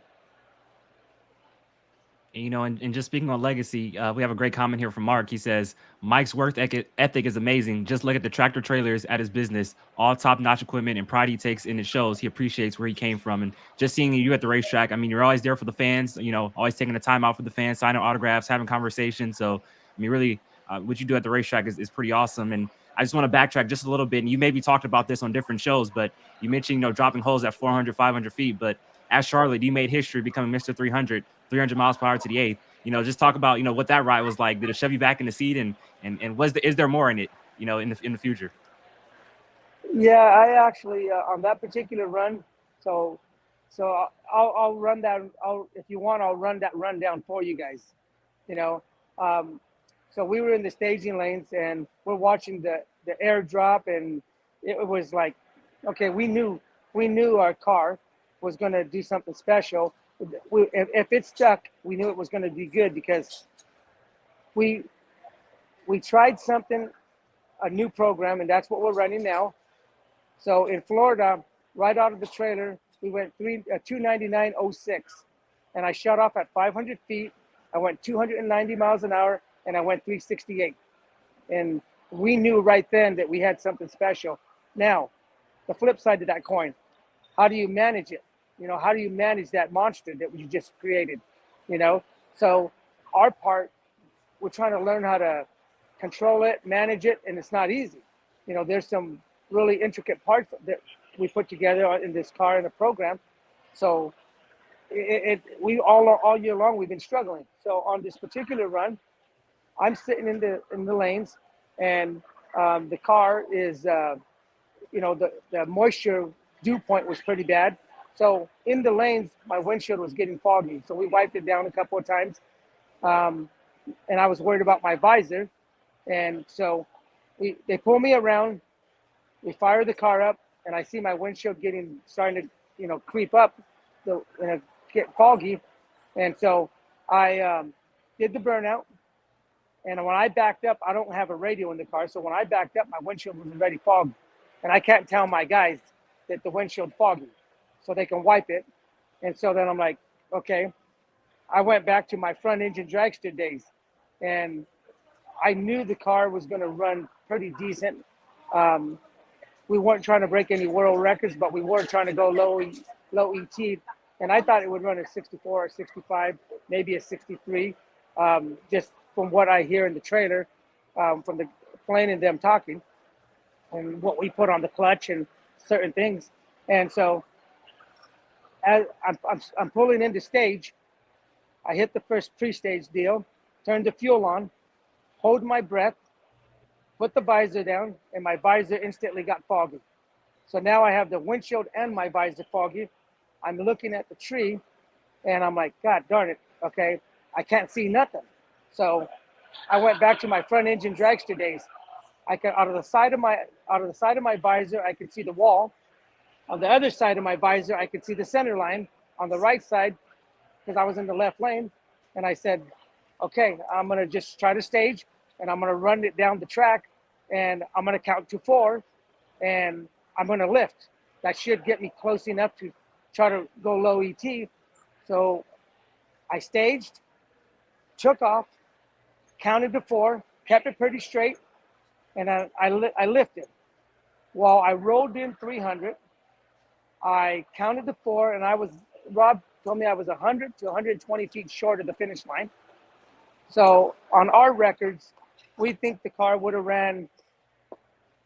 You know, and just speaking on legacy, we have a great comment here from Mark. He says, Mike's work ethic is amazing. Just look at the tractor trailers at his business, all top-notch equipment and pride he takes, and it shows he appreciates where he came from. And just seeing you at the racetrack, I mean, you're always there for the fans, you know, always taking the time out for the fans, signing autographs, having conversations. So, I mean, really, what you do at the racetrack is pretty awesome. And I just want to backtrack just a little bit. And you maybe talked about this on different shows, but you mentioned, you know, dropping holes at 400, 500 feet. But at Charlotte, you made history becoming Mr. 300 miles per hour to the eighth. You know, just talk about, you know, what that ride was like. Did it shove you back in the seat, and is there more in it, you know, in the future? Yeah, I actually on that particular run. So I'll run that. If you want, I'll run that rundown for you guys. You know, so we were in the staging lanes and we're watching the airdrop, and it was like, okay, we knew our car was going to do something special. If it stuck, we knew it was going to be good because we tried something, a new program, and that's what we're running now. So in Florida, right out of the trailer, we went 299.06, and I shut off at 500 feet. I went 290 miles an hour, and I went 368. And we knew right then that we had something special. Now, the flip side to that coin, how do you manage it? You know, how do you manage that monster that you just created? You know, so our part, we're trying to learn how to control it, manage it, and it's not easy. You know, there's some really intricate parts that we put together in this car and the program. So we all year long we've been struggling. So on this particular run, I'm sitting in the lanes, and the car is, you know, the moisture dew point was pretty bad. So in the lanes, my windshield was getting foggy. So we wiped it down a couple of times. And I was worried about my visor. And so they pull me around, we fire the car up, and I see my windshield starting to, you know, creep up, and get foggy. And so I did the burnout. And when I backed up, I don't have a radio in the car. So when I backed up, my windshield was already fogged. And I can't tell my guys that the windshield foggy, so they can wipe it. And so then I'm like, okay. I went back to my front engine dragster days, and I knew the car was going to run pretty decent. We weren't trying to break any world records, but we were trying to go low ET. And I thought it would run a 64 or 65, maybe a 63, just from what I hear in the trailer, from the plane and them talking, and what we put on the clutch and certain things. And so as I'm pulling into stage, I hit the first pre-stage deal, turned the fuel on, hold my breath, put the visor down, and my visor instantly got foggy. So now I have the windshield and my visor foggy. I'm looking at the tree, and I'm like, God darn it, okay, I can't see nothing. So I went back to my front engine dragster days. Out of the side of my visor, I could see the wall. On the other side of my visor, I could see the center line. On the right side, because I was in the left lane, and I said, okay, I'm gonna just try to stage, and I'm gonna run it down the track, and I'm gonna count to 4, and I'm gonna lift. That should get me close enough to try to go low ET. So I staged, took off, counted to 4, kept it pretty straight, and I lifted. While I rolled in 300, I counted to 4, and Rob told me I was 100 to 120 feet short of the finish line. So on our records, we think the car would have ran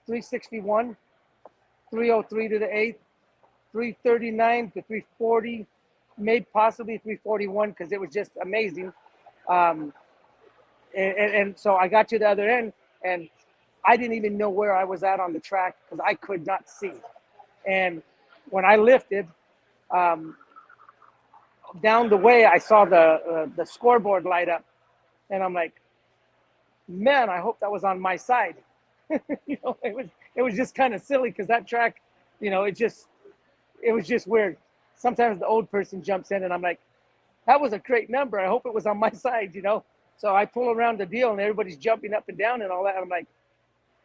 361, 303 to the 8th, 339 to 340, maybe possibly 341, because it was just amazing. And so I got to the other end, and I didn't even know where I was at on the track because I could not see. And when I lifted, down the way, I saw the scoreboard light up, and I'm like, man, I hope that was on my side. You know, it was just kind of silly because that track, you know, it was just weird. Sometimes the old person jumps in, and I'm like, that was a great number. I hope it was on my side, you know. So I pull around the deal, and everybody's jumping up and down and all that. I'm like,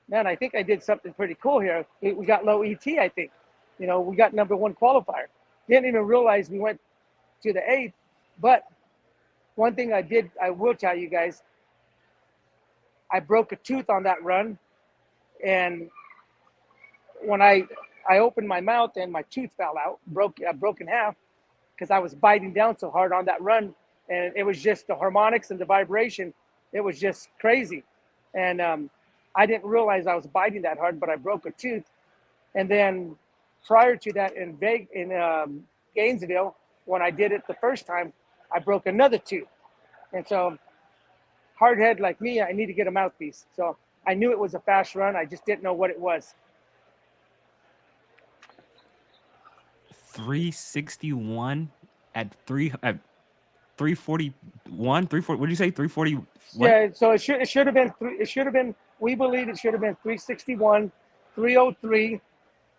man, I think I did something pretty cool here. We got low ET, I think. We got number one qualifier. Didn't even realize we went to the 8th. But one thing I will tell you guys, I broke a tooth on that run. And when I opened my mouth and my tooth fell out, broke in half because I was biting down so hard on that run. And it was just the harmonics and the vibration. It was just crazy. And I didn't realize I was biting that hard, but I broke a tooth. And then prior to that in Gainesville, when I did it the first time, I broke another tooth. And so hardhead like me, I need to get a mouthpiece. So I knew it was a fast run. I just didn't know what it was. 361 at 341, 340. What did you say? 340. What? Yeah. So it should have been we believe it should have been 361, 303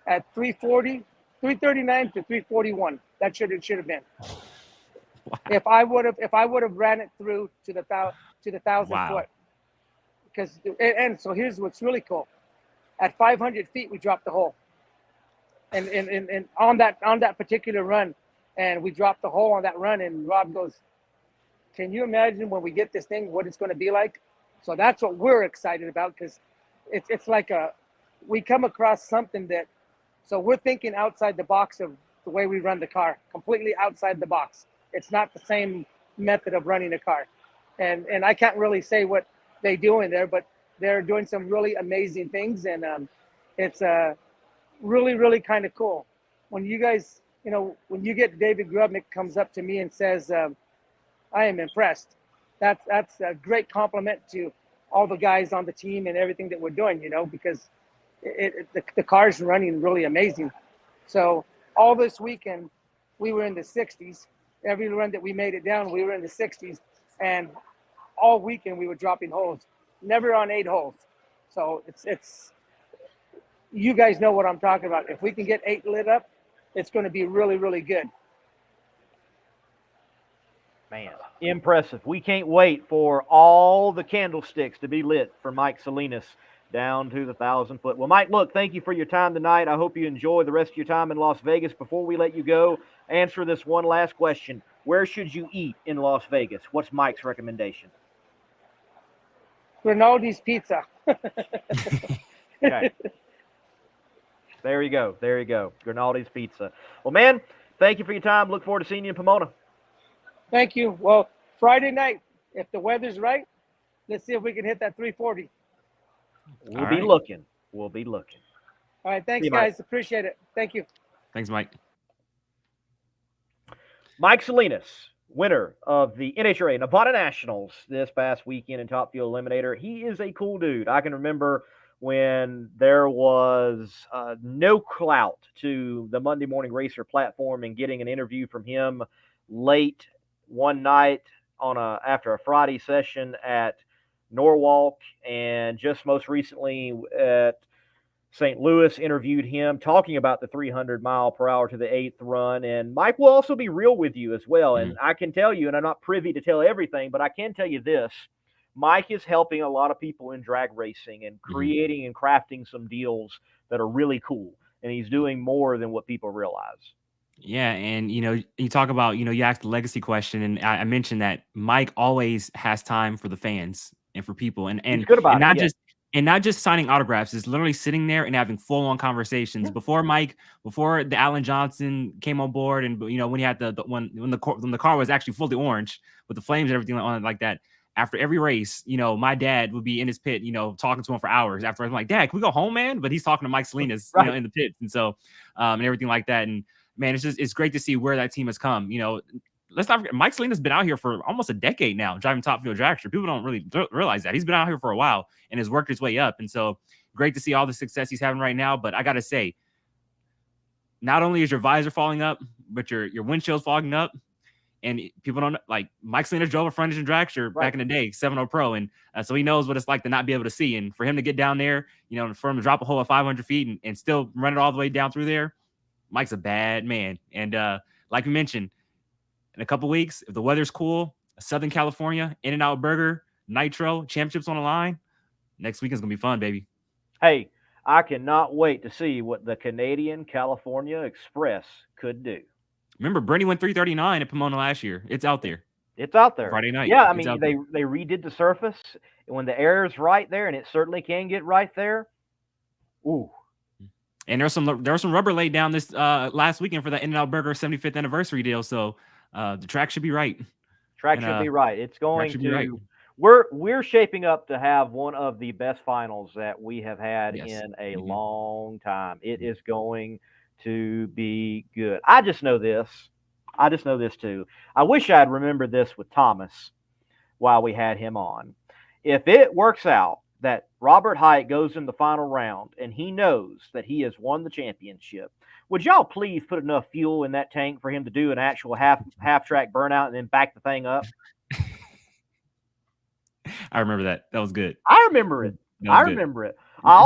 at 340, 339 to 341. That should have been. Wow. If I would have ran it through to the 1,000 wow. foot. Because and so here's what's really cool. At 500 feet, we dropped the hole. And on that particular run, and we dropped the hole on that run. And Rob goes, "Can you imagine when we get this thing, what it's going to be like?" So that's what we're excited about, because it's like we come across something that, so we're thinking outside the box of the way we run the car, completely outside the box. It's not the same method of running a car, and I can't really say what they do in there, but they're doing some really amazing things, and it's really, really kind of cool. When you guys, when you get David Grubnick comes up to me and says, "I am impressed," that's a great compliment to all the guys on the team and everything that we're doing, because the car's running really amazing. So all this weekend, we were in the 60s. Every run that we made it down, we were in the 60s, and all weekend we were dropping holes, never on 8 holes. So it's you guys know what I'm talking about. If we can get 8 lit up, it's going to be really, really good. Man, impressive. We can't wait for all the candlesticks to be lit for Mike Salinas down to the 1,000 foot. Well, Mike, look, thank you for your time tonight. I hope you enjoy the rest of your time in Las Vegas. Before we let you go, answer this one last question. Where should you eat in Las Vegas? What's Mike's recommendation? Rinaldi's Pizza. Okay. There you go. There you go. Rinaldi's Pizza. Well, man, thank you for your time. Look forward to seeing you in Pomona. Thank you. Well, Friday night, if the weather's right, let's see if we can hit that 340. We'll be looking. We'll be looking. All right. Thanks, guys. Appreciate it. Thank you. Thanks, Mike. Mike Salinas, winner of the NHRA Nevada Nationals this past weekend in Top Fuel Eliminator. He is a cool dude. I can remember when there was no clout to the Monday Morning Racer platform and getting an interview from him late one night after a Friday session at Norwalk, and just most recently at St. Louis, interviewed him talking about the 300 mile per hour to the 8th run. And Mike will also be real with you as well. And I can tell you, and I'm not privy to tell everything, but I can tell you this: Mike is helping a lot of people in drag racing and creating and crafting some deals that are really cool. And he's doing more than what people realize. Yeah. And, you talk about, you asked the legacy question, and I mentioned that Mike always has time for the fans and for people, and he's good about it, not just signing autographs. It's literally sitting there and having full-on conversations. Before the Alan Johnson came on board, and when he had when the car was actually fully orange with the flames and everything on it like that. After every race, my dad would be in his pit, talking to him for hours. After I'm like, "Dad, can we go home, man?" But he's talking to Mike Salinas, in the pits, and so and everything like that. And man, it's great to see where that team has come. Let's not forget, Mike Salinas has been out here for almost a decade now, driving Top Fuel dragster. People don't really realize that. He's been out here for a while and has worked his way up. And so great to see all the success he's having right now. But I got to say, not only is your visor falling up, but your windshield's fogging up. And people don't like Mike Salinas drove a front engine dragster back in the day, 7.0 Pro. And so he knows what it's like to not be able to see. And for him to get down there, for him to drop a hole at 500 feet and still run it all the way down through there, Mike's a bad man. And like we mentioned, in a couple weeks, if the weather's cool, Southern California, In-N-Out Burger, Nitro, championships on the line, next weekend's going to be fun, baby. Hey, I cannot wait to see what the Canadian California Express could do. Remember, Bernie went 339 at Pomona last year. It's out there. It's out there. Friday night. Yeah, I It's mean out there. they redid the surface, and when the air is right there, and it certainly can get right there. Ooh. And there was some rubber laid down this last weekend for the In-N-Out Burger 75th anniversary deal. So the track should be right. Track should be right. It's going to. Right. We're shaping up to have one of the best finals that we have had in a long time. It is going to be good. I just know this too. I wish I'd remembered this with Thomas while we had him on. If it works out that Robert Hite goes in the final round and he knows that he has won the championship, would y'all please put enough fuel in that tank for him to do an actual half track burnout and then back the thing up? I remember that. That was good. I remember it. Remember it.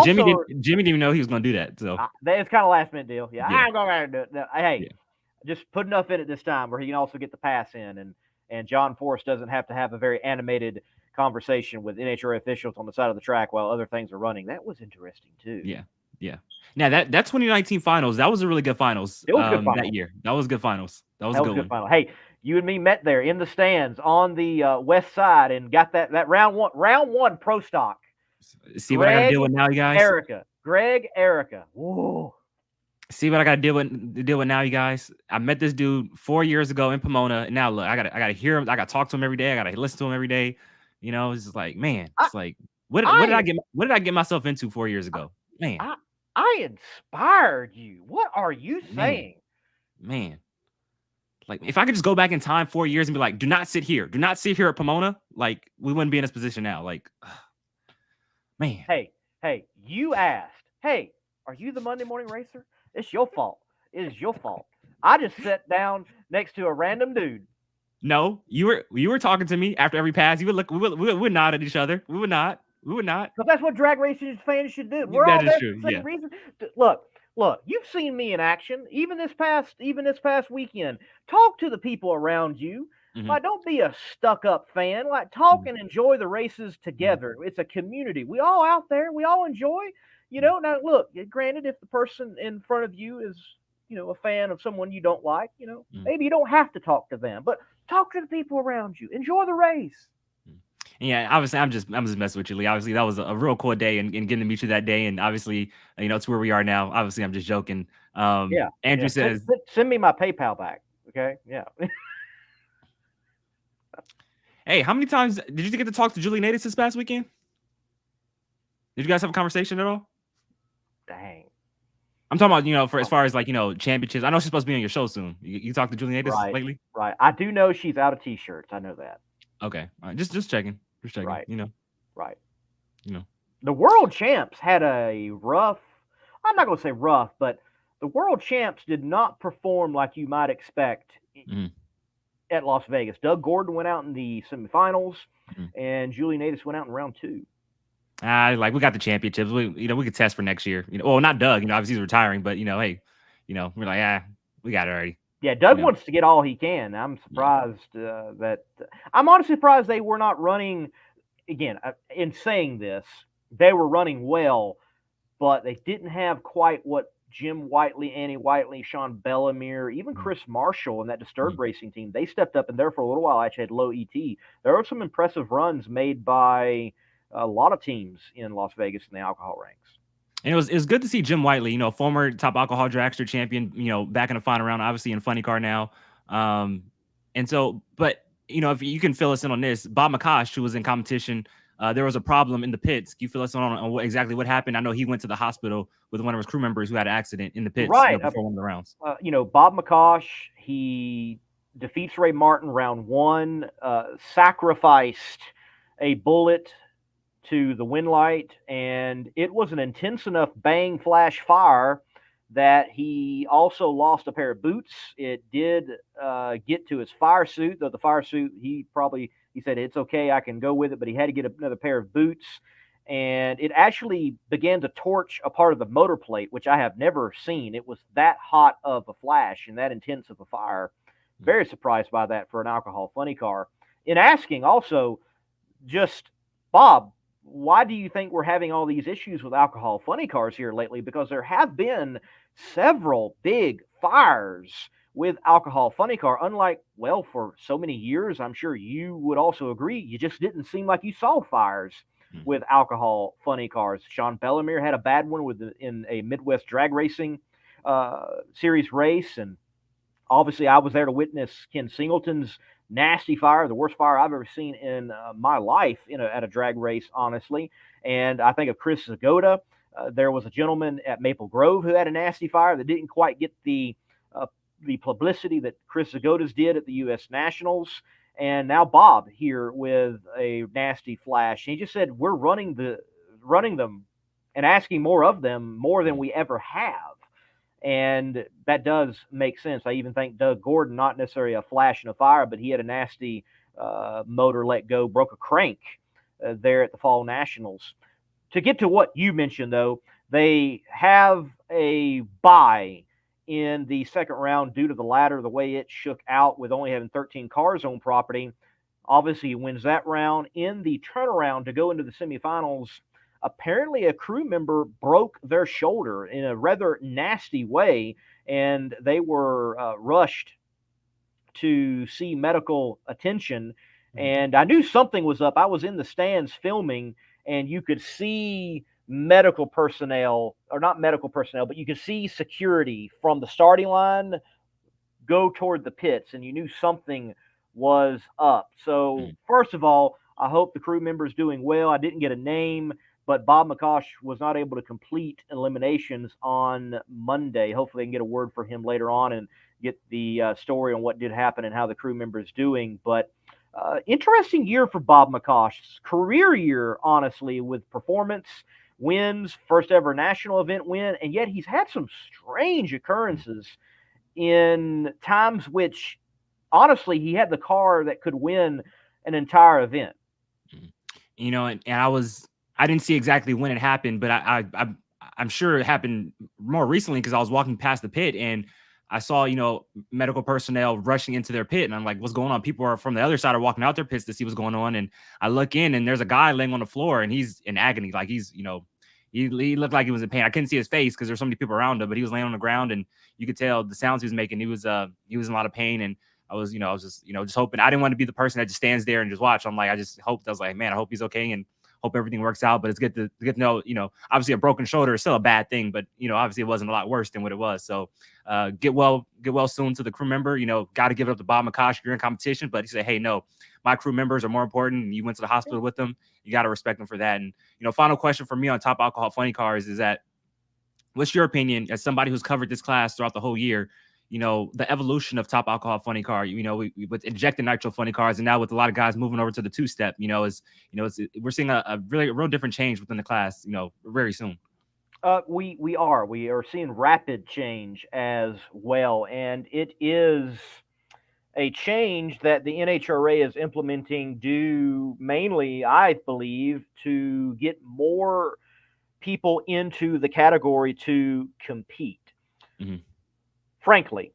Jimmy didn't even know he was going to do that. So it's kind of last minute deal. Yeah. I'm going to do it. No, hey, just put enough in it this time where he can also get the pass in, and John Forrest doesn't have to have a very animated conversation with NHRA officials on the side of the track while other things are running. That was interesting too. Yeah. Now that 2019 finals, that was a really good finals. It was good finals that year. That was good finals. That was a good final. Hey, you and me met there in the stands on the west side and got that round one pro stock. See what I got to deal with now, you guys. Greg Erica. Whoa. See what I got to deal with now, you guys. I met this dude 4 years ago in Pomona, and now look, I gotta hear him. I gotta talk to him every day. I gotta listen to him every day. You know, it's just like, man, it's like, what did I get myself into 4 years ago, man? I inspired you. What are you saying, man? Like, if I could just go back in time 4 years and be like, do not sit here at Pomona, like, we wouldn't be in this position now. Like, man. Hey, you asked. Hey, are you the Monday Morning Racer? It's your fault. It is your fault. I just sat down next to a random dude. No, you were talking to me after every pass. You would look. We would nod at each other. We would not. Because that's what drag racing fans should do. We're all there for the same reason. Look. You've seen me in action, even this past weekend. Talk to the people around you. Like, don't be a stuck-up fan. Like, talk and enjoy the races together. It's a community. We all out there. We all enjoy. You know. Now, look. Granted, if the person in front of you is, a fan of someone you don't like, maybe you don't have to talk to them, but talk to the people around you. Enjoy the race. Yeah, obviously, I'm just messing with you, Lee. Obviously, that was a real cool day and getting to meet you that day. And obviously, it's where we are now. Obviously, I'm just joking. Andrew says, send me my PayPal back. Okay. Yeah. Hey, how many times did you get to talk to Julie Natus this past weekend? Did you guys have a conversation at all? Dang. I'm talking about, for as far as like, championships. I know she's supposed to be on your show soon. You talked to Julie Natus lately? Right. I do know she's out of t-shirts. I know that. Okay. All right. Just checking. Right. Right. The world champs had a rough, I'm not going to say rough, but the world champs did not perform like you might expect at Las Vegas. Doug Gordon went out in the semifinals, and Julie Natus went out in round 2. Like, we got the championships. We could test for next year. Well, not Doug. Obviously he's retiring, but hey, we're like, we got it already. Yeah, Doug wants to get all he can. I'm surprised I'm honestly surprised they were not running. Again, in saying this, they were running well, but they didn't have quite what Jim Whiteley, Annie Whiteley, Sean Bellemere, even Chris Marshall and that Disturbed Racing team. They stepped up, and there for a little while actually had low ET. There were some impressive runs made by a lot of teams in Las Vegas in the alcohol ranks. And it was good to see Jim Whiteley, former top alcohol dragster champion, back in the final round, obviously in funny car now. And so, but, if you can fill us in on this, Bob McCosh, who was in competition, there was a problem in the pits. Can you fill us in on exactly what happened? I know he went to the hospital with one of his crew members who had an accident in the pits before one of the rounds. Bob McCosh, he defeats Ray Martin round 1, sacrificed a bullet to the wind light, and it was an intense enough bang flash fire that he also lost a pair of boots. It did get to his fire suit, though the fire suit, he said, it's okay, I can go with it, but he had to get another pair of boots, and it actually began to torch a part of the motor plate, which I have never seen. It was that hot of a flash and that intense of a fire. Very surprised by that for an alcohol funny car. In asking also, just, Bob, why do you think we're having all these issues with alcohol funny cars here lately? Because there have been several big fires with alcohol funny car. Unlike, well, for so many years, I'm sure you would also agree, you just didn't seem like you saw fires with alcohol funny cars. Sean Bellemere had a bad one in a Midwest drag racing series race, and obviously I was there to witness Ken Singleton's nasty fire, the worst fire I've ever seen in my life at a drag race, honestly. And I think of Chris Zagoda. There was a gentleman at Maple Grove who had a nasty fire that didn't quite get the publicity that Chris Zagoda's did at the U.S. Nationals. And now Bob here with a nasty flash. He just said we're running them and asking more of them, more than we ever have. And that does make sense. I even think Doug Gordon, not necessarily a flash and a fire, but he had a nasty motor let go, broke a crank there at the Fall Nationals. To get to what you mentioned, though, they have a bye in the second round due to the ladder, the way it shook out with only having 13 cars on property. Obviously, he wins that round. In the turnaround to go into the semifinals, apparently a crew member broke their shoulder in a rather nasty way, and they were rushed to see medical attention. And I knew something was up. I was in the stands filming, and you could see medical personnel, or not medical personnel, but you could see security from the starting line go toward the pits, and you knew something was up. So first of all, I hope the crew member is doing well. I didn't get a name, but Bob McCosh was not able to complete eliminations on Monday. Hopefully they can get a word for him later on and get the story on what did happen and how the crew member is doing. But interesting year for Bob McCosh's career year, honestly, with performance, wins, first ever national event win, and yet he's had some strange occurrences in times which, honestly, he had the car that could win an entire event. And I didn't see exactly when it happened, but I'm sure it happened more recently because I was walking past the pit and I saw, medical personnel rushing into their pit, and I'm like, what's going on? People are from the other side are walking out their pits to see what's going on. And I look in and there's a guy laying on the floor and he's in agony. Like he looked like he was in pain. I couldn't see his face because there's so many people around him, but he was laying on the ground and you could tell the sounds he was making. He was in a lot of pain. And I was just hoping. I didn't want to be the person that just stands there and just watch. I'm like, I was like, man, I hope he's okay and hope everything works out. But it's good to know, obviously a broken shoulder is still a bad thing, but obviously it wasn't a lot worse than what it was. So get well soon to the crew member. Got to give it up to Bob McCosh. You're in competition, but he said, hey, no, my crew members are more important. And you went to the hospital with them. You got to respect them for that. And final question for me on Top Alcohol Funny Cars is that, what's your opinion as somebody who's covered this class throughout the whole year? The evolution of Top Alcohol Funny Car, we with injected nitro funny cars, and now with a lot of guys moving over to the two-step, we're seeing a real different change within the class, very soon. We are seeing rapid change as well, and it is a change that the NHRA is implementing due mainly, I believe, to get more people into the category to compete. Mm-hmm. Frankly,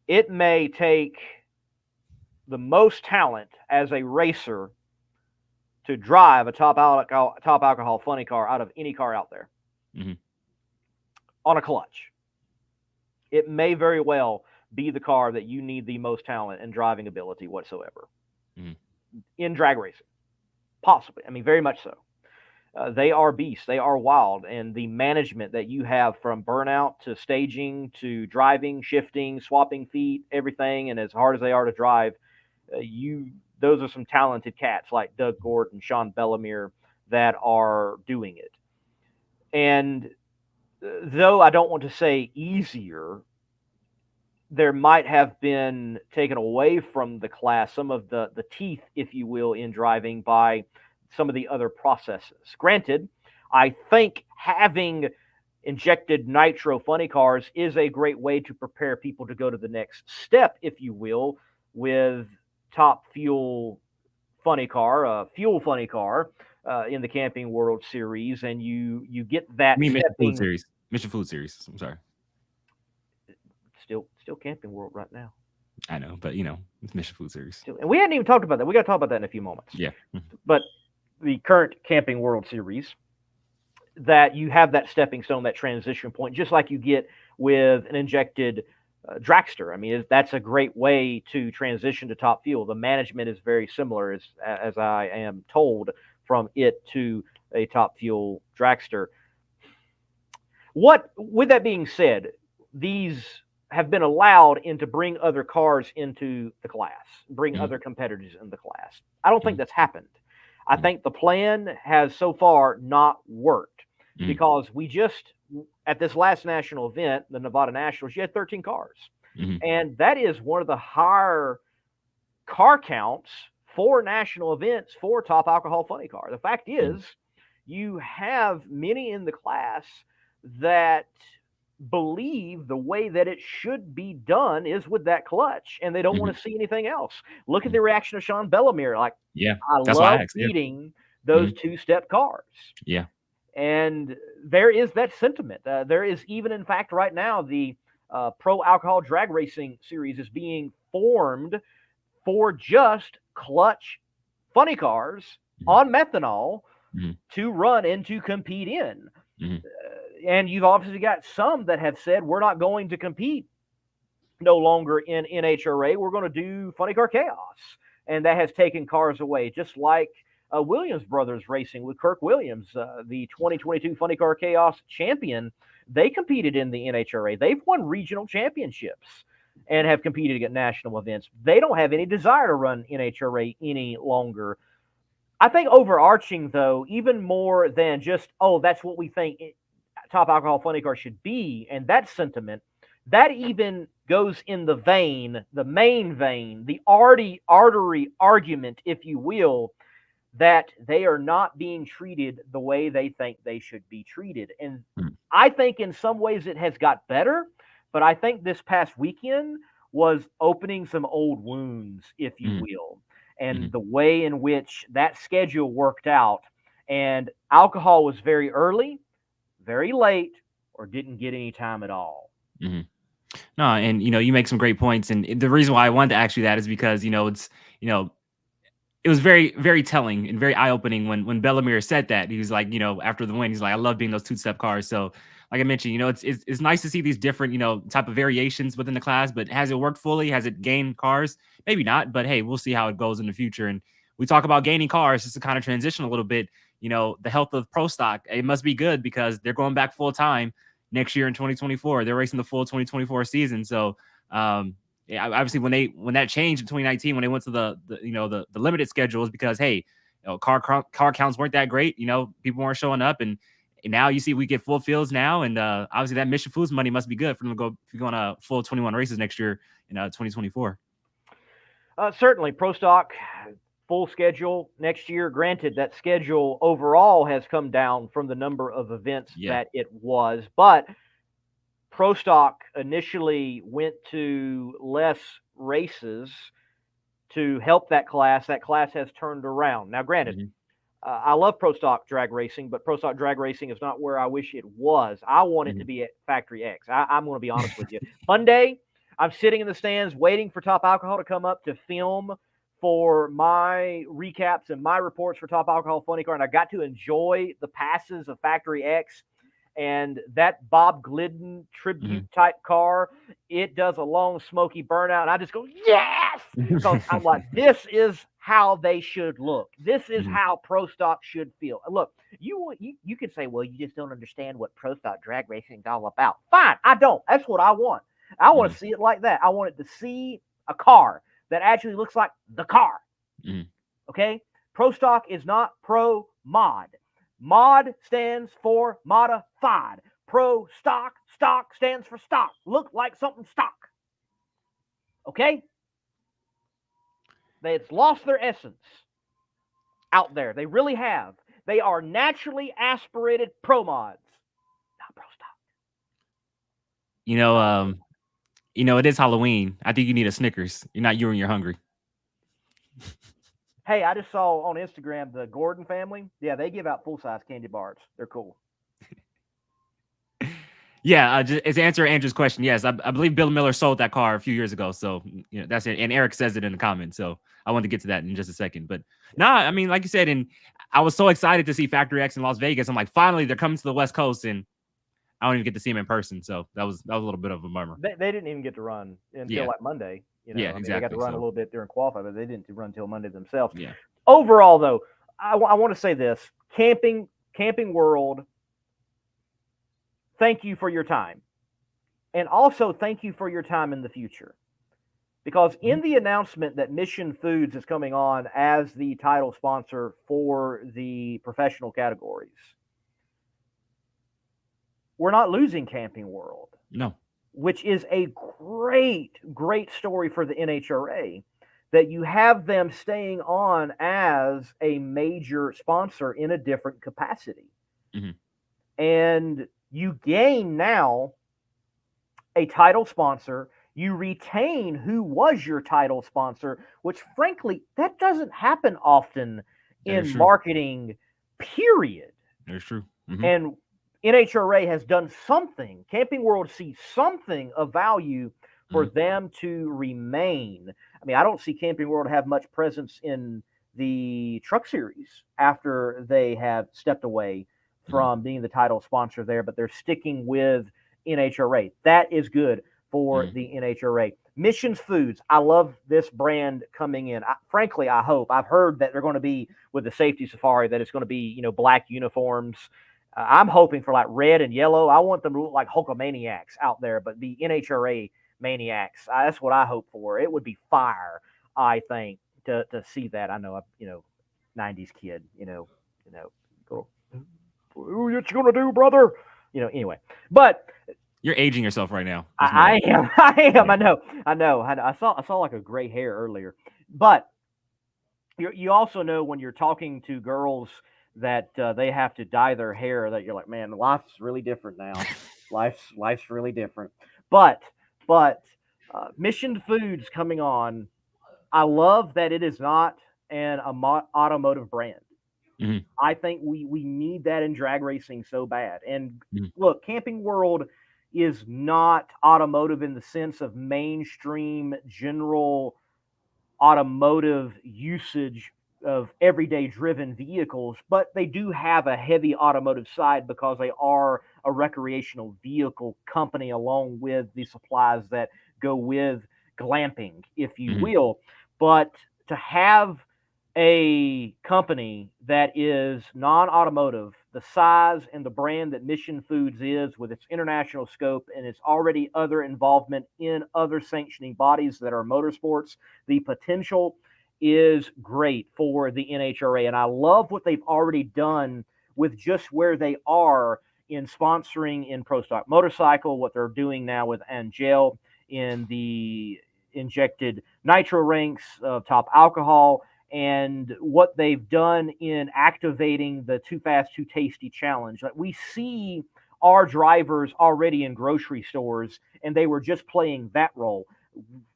it may take the most talent as a racer to drive a top alcohol funny car out of any car out there on a clutch. It may very well be the car that you need the most talent and driving ability whatsoever in drag racing. Possibly. I mean, very much so. They are beasts. They are wild. And the management that you have from burnout to staging to driving, shifting, swapping feet, everything, and as hard as they are to drive, those are some talented cats like Doug Gordon, Sean Bellemere that are doing it. And though I don't want to say easier, there might have been taken away from the class some of the teeth, if you will, in driving by some of the other processes. Granted, I think having injected nitro funny cars is a great way to prepare people to go to the next step, if you will, with top fuel funny car, fuel funny car in the Camping World Series, and you get that. Mission Food Series. I'm sorry. Still Camping World right now. I know, but it's Mission Food Series. And we hadn't even talked about that. We got to talk about that in a few moments. Yeah. But the current Camping World Series, that you have that stepping stone, that transition point, just like you get with an injected dragster. I mean, that's a great way to transition to top fuel. The management is very similar, as I am told, from it to a top fuel dragster. With that being said, these have been allowed to bring other cars into the class, bring other competitors in the class. I don't think that's happened. I think the plan has so far not worked because we just, at this last national event, the Nevada Nationals, you had 13 cars. And that is one of the higher car counts for national events for top alcohol funny car. The fact is, you have many in the class that believe the way that it should be done is with that clutch, and they don't want to see anything else. Look at the reaction of Sean Bellemere. Like, I love beating those two-step cars. Yeah. And there is that sentiment. There is even, in fact, right now, the Pro Alcohol Drag Racing Series is being formed for just clutch funny cars on methanol to run and to compete in. And you've obviously got some that have said, we're not going to compete no longer in NHRA. We're going to do Funny Car Chaos. And that has taken cars away, just like Williams Brothers Racing with Kirk Williams, the 2022 Funny Car Chaos champion. They competed in the NHRA. They've won regional championships and have competed at national events. They don't have any desire to run NHRA any longer. I think overarching, though, even more than just, that's what we think top alcohol funny car should be, and that sentiment, that even goes in the vein, the main vein, the artery argument, if you will, that they are not being treated the way they think they should be treated. And I think in some ways it has got better, but I think this past weekend was opening some old wounds, if you will, and the way in which that schedule worked out. And alcohol was very early, very late, or didn't get any time at all. No, and you make some great points, and the reason why I wanted to ask you that is because it's it was very, very telling and very eye-opening when Bellemere said that. He was like, after the win, he's like, I love being those two-step cars. So like I mentioned, it's nice to see these different type of variations within the class, but has it worked fully? Has it gained cars? Maybe not, but hey, we'll see how it goes in the future. And we talk about gaining cars just to kind of transition a little bit. The health of Pro Stock, it must be good because they're going back full time next year in 2024. They're racing the full 2024 season. So, yeah, obviously when that changed in 2019, when they went to the limited schedules, because hey, car counts weren't that great. People weren't showing up, and now you see we get full fields now, and obviously that Mission Foods money must be good for them to go if you go on a full 21 races next year in 2024. Certainly, Pro Stock full schedule next year. Granted, that schedule overall has come down from the number of events that it was, but Pro Stock initially went to less races to help that class. That class has turned around. Now, granted, I love Pro Stock drag racing, but Pro Stock drag racing is not where I wish it was. I want it to be at Factory X. I'm going to be honest with you. Monday, I'm sitting in the stands waiting for Top Alcohol to come up to film for my recaps and my reports for Top Alcohol Funny Car, and I got to enjoy the passes of Factory X. And that Bob Glidden tribute type car, it does a long smoky burnout. And I just go, yes! Because I'm like, this is how they should look. This is how Pro Stock should feel. And look, you can say, well, you just don't understand what Pro Stock drag racing is all about. Fine, I don't. That's what I want. I want to see it like that. I want it to see a car that actually looks like the car. Okay? Pro Stock is not pro mod. Mod stands for modified. Pro stock stands for stock. Look like something stock. Okay? It's lost their essence out there. They really have. They are naturally aspirated pro mods, not pro stock. It is Halloween. I think you need a Snickers. You're hungry. Hey, I just saw on Instagram the Gordon family. Yeah, they give out full-size candy bars. They're cool. Yeah, just to answer Andrew's question, yes, I believe Bill Miller sold that car a few years ago. So that's it. And Eric says it in the comments. So I want to get to that in just a second. But I mean, like you said, and I was so excited to see Factory X in Las Vegas. I'm like, finally, they're coming to the West Coast, and I don't even get to see them in person. So that was a little bit of a bummer. They didn't even get to run until like Monday. I mean, exactly. they got to run a little bit during qualify, but they didn't run until Monday themselves. Yeah. Overall, though, I want to say this: Camping World, thank you for your time. And also thank you for your time in the future. Because in the announcement that Mission Foods is coming on as the title sponsor for the professional categories, we're not losing Camping World. No. Which is a great, great story for the NHRA, that you have them staying on as a major sponsor in a different capacity. Mm-hmm. And you gain now a title sponsor. You retain who was your title sponsor, which frankly, that doesn't happen often in marketing, period. That's true. Mm-hmm. And NHRA has done something. Camping World sees something of value for them to remain. I mean, I don't see Camping World have much presence in the Truck Series after they have stepped away from being the title sponsor there, but they're sticking with NHRA. That is good for the NHRA. Missions Foods, I love this brand coming in. Frankly, I hope. I've heard that they're going to be with the safety safari, that it's going to be, black uniforms. I'm hoping for like red and yellow. I want them to look like Hulkamaniacs out there, but the NHRA maniacs. That's what I hope for. It would be fire, I think, to see that. I know, 90s kid, go, what you gonna do, brother? Anyway, but you're aging yourself right now. I am. I know. I saw like a gray hair earlier, but you also know when you're talking to girls that they have to dye their hair, that you're like, man, life's really different now. life's really different. But Mission Foods coming on. I love that it is not an automotive brand. Mm-hmm. I think we need that in drag racing so bad. And look, Camping World is not automotive in the sense of mainstream general automotive usage of everyday driven vehicles, but they do have a heavy automotive side because they are a recreational vehicle company, along with the supplies that go with glamping, if you will. But to have a company that is non-automotive, the size and the brand that Mission Foods is, with its international scope and its already other involvement in other sanctioning bodies that are motorsports, the potential is great for the NHRA. And I love what they've already done with just where they are in sponsoring in Pro Stock Motorcycle, what they're doing now with Angel in the injected nitro ranks of Top Alcohol, and what they've done in activating the Too Fast, Too Tasty challenge. Like, we see our drivers already in grocery stores, and they were just playing that role.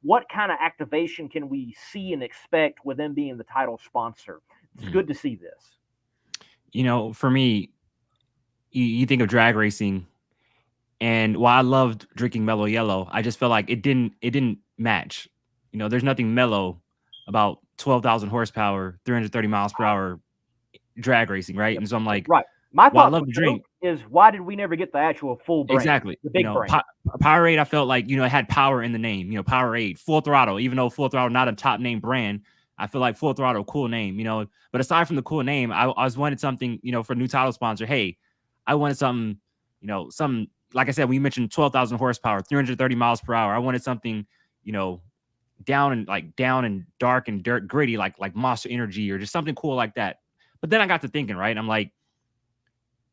What kind of activation can we see and expect with them being the title sponsor? It's good to see this. For me, you think of drag racing, and while I loved drinking Mellow Yellow, I just felt like it didn't match. There's nothing mellow about 12,000 horsepower, 330 miles per hour drag racing, right? And so I'm like, right. My thought I love the drink is, why did we never get the actual full brand? Exactly. The big brand. Powerade, I felt like, it had power in the name. Powerade, Full Throttle, even though Full Throttle not a top name brand, I feel like Full Throttle, cool name, But aside from the cool name, I was wanted something, for a new title sponsor. Hey, I wanted something, some, like I said, we mentioned 12,000 horsepower, 330 miles per hour. I wanted something, down and dark and dirt gritty, like Monster Energy, or just something cool like that. But then I got to thinking, right? I'm like,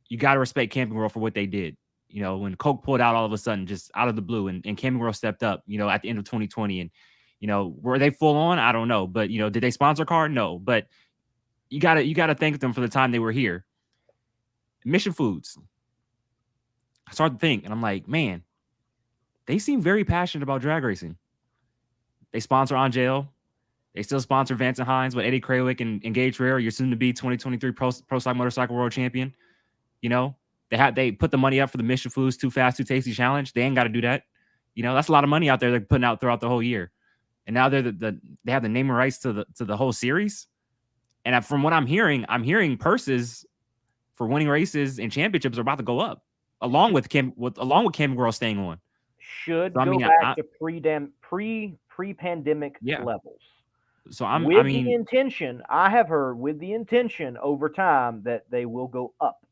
you got to respect Camping World for what they did. When Coke pulled out all of a sudden, just out of the blue, and Camping World stepped up, at the end of 2020. And, were they full on? I don't know. But, did they sponsor a car? No. But you gotta thank them for the time they were here. Mission Foods. I started to think, and I'm like, man, they seem very passionate about drag racing. They sponsor Angel. They still sponsor Vance and Hines with Eddie Krawick and Gage Ferrer, your soon-to-be 2023 Pro Stock Motorcycle World Champion. They put the money up for the Mission Foods Too Fast Too Tasty challenge. They ain't got to do that. That's a lot of money out there they're putting out throughout the whole year. And now they have the naming rights to the whole series. And from what I'm hearing purses for winning races and championships are about to go up, along with Camping World staying on. Should go back to pre-pandemic levels. So the intention, I have heard with the intention over time that they will go up.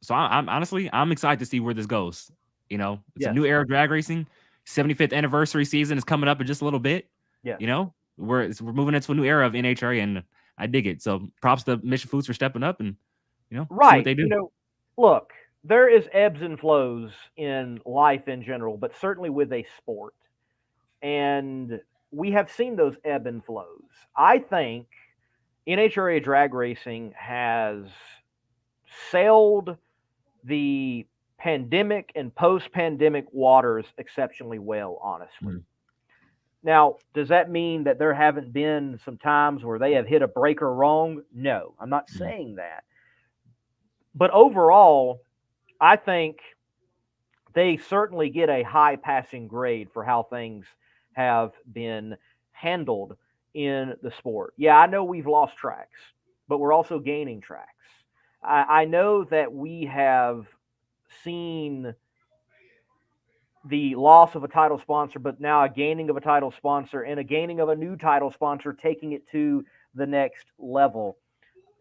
So I'm honestly excited to see where this goes. It's a new era of drag racing. 75th anniversary season is coming up in just a little bit. Yeah. We're moving into a new era of NHRA, and I dig it. So props to Mission Foods for stepping up and see what they do. Look, there is ebbs and flows in life in general, but certainly with a sport. And we have seen those ebb and flows. I think NHRA drag racing has sailed the pandemic and post-pandemic waters exceptionally well, honestly. Mm-hmm. Now, does that mean that there haven't been some times where they have hit a breaker wrong? No, I'm not saying that. But overall, I think they certainly get a high passing grade for how things have been handled in the sport. Yeah, I know we've lost tracks, but we're also gaining tracks. I know that we have seen the loss of a title sponsor, but now a gaining of a title sponsor and a gaining of a new title sponsor, taking it to the next level.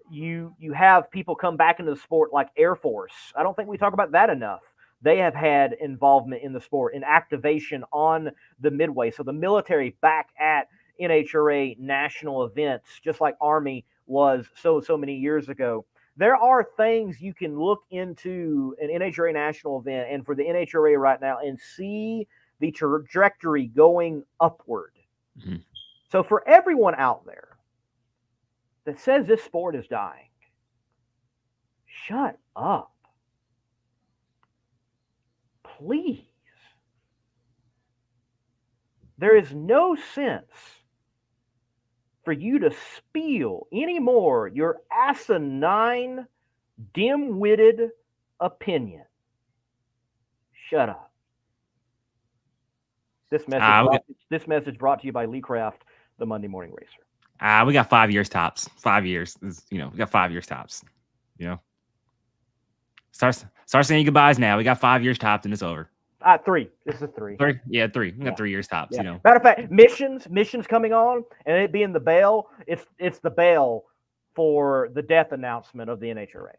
You have people come back into the sport like Air Force. I don't think we talk about that enough. They have had involvement in the sport, in activation on the midway. So the military back at NHRA national events, just like Army was so many years ago. There are things you can look into an NHRA national event and for the NHRA right now and see the trajectory going upward. Mm-hmm. So for everyone out there that says this sport is dying, shut up. Please. There is no sense for you to spill anymore your asinine, dim-witted opinion. Shut up. This message brought to you by Lee Craft, the Monday Morning Racer. We got 5 years tops. 5 years. We got 5 years tops. Start saying goodbyes now. We got 5 years tops and it's over. 3. This is 3. 3? Yeah, 3. We got 3 years tops, Matter of fact, missions coming on, and it being the bell, it's the bell for the death announcement of the NHRA.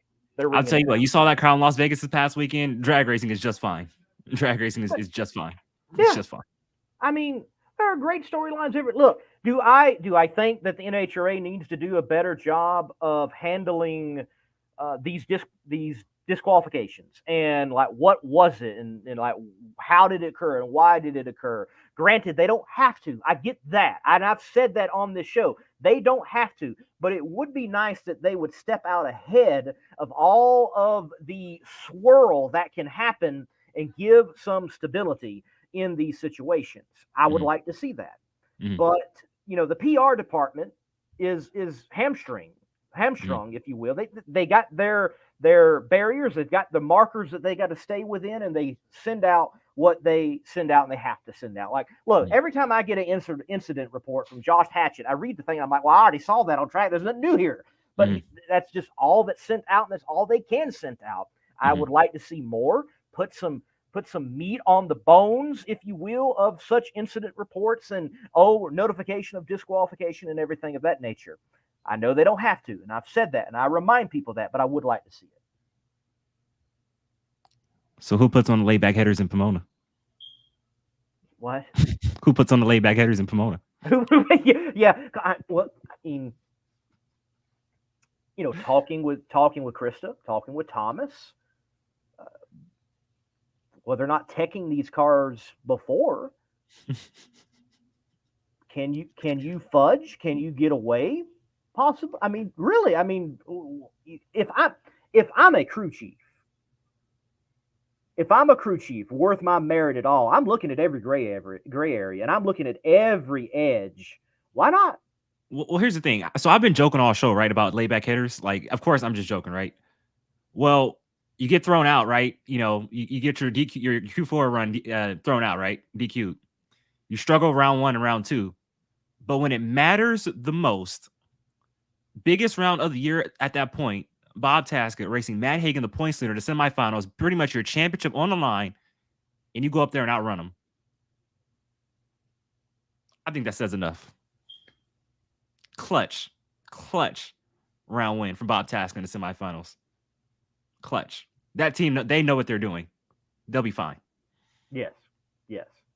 I'll tell you what, you saw that crowd in Las Vegas this past weekend. Drag racing is just fine. Drag racing is just fine. It's just fine. I mean, there are great storylines. Look, do I think that the NHRA needs to do a better job of handling these disqualifications and like what was it and like how did it occur and why did it occur? Granted, they don't have to. I get that. And I've said that on this show. They don't have to, but it would be nice that they would step out ahead of all of the swirl that can happen and give some stability in these situations. I would like to see that. Mm-hmm. But, the PR department is hamstrung, if you will. They got their barriers, they've got the markers that they got to stay within, and they send out what they send out, and they have to send out. Like, look, every time I get an incident report from Josh Hatchett, I read the thing, and I'm like, well, I already saw that on track. There's nothing new here. But that's just all that's sent out, and that's all they can send out. I would like to see more, put some meat on the bones, if you will, of such incident reports and notification of disqualification and everything of that nature. I know they don't have to, and I've said that, and I remind people that, but I would like to see it. So who puts on the laid-back headers in Pomona? What? Who puts on the laid-back headers in Pomona? Talking with Krista, talking with Thomas, well, they're not teching these cars before. Can you fudge? Can you get away? Possible. I mean, really. I mean, if I'm a crew chief, worth my merit at all, I'm looking at every gray area, and I'm looking at every edge. Why not? Well, here's the thing. So I've been joking all show, right, about layback hitters. Like, of course, I'm just joking, right? Well, you get thrown out, right? You get your DQ, your Q4 run thrown out, right? DQ. You struggle round 1 and round 2. But when it matters the most, biggest round of the year at that point, Bob Taskett racing Matt Hagan, the points leader, to semifinals, pretty much your championship on the line, and you go up there and outrun him. I think that says enough. Clutch round win from Bob Taskett in the semifinals. Clutch. That team, they know what they're doing. They'll be fine. Yes,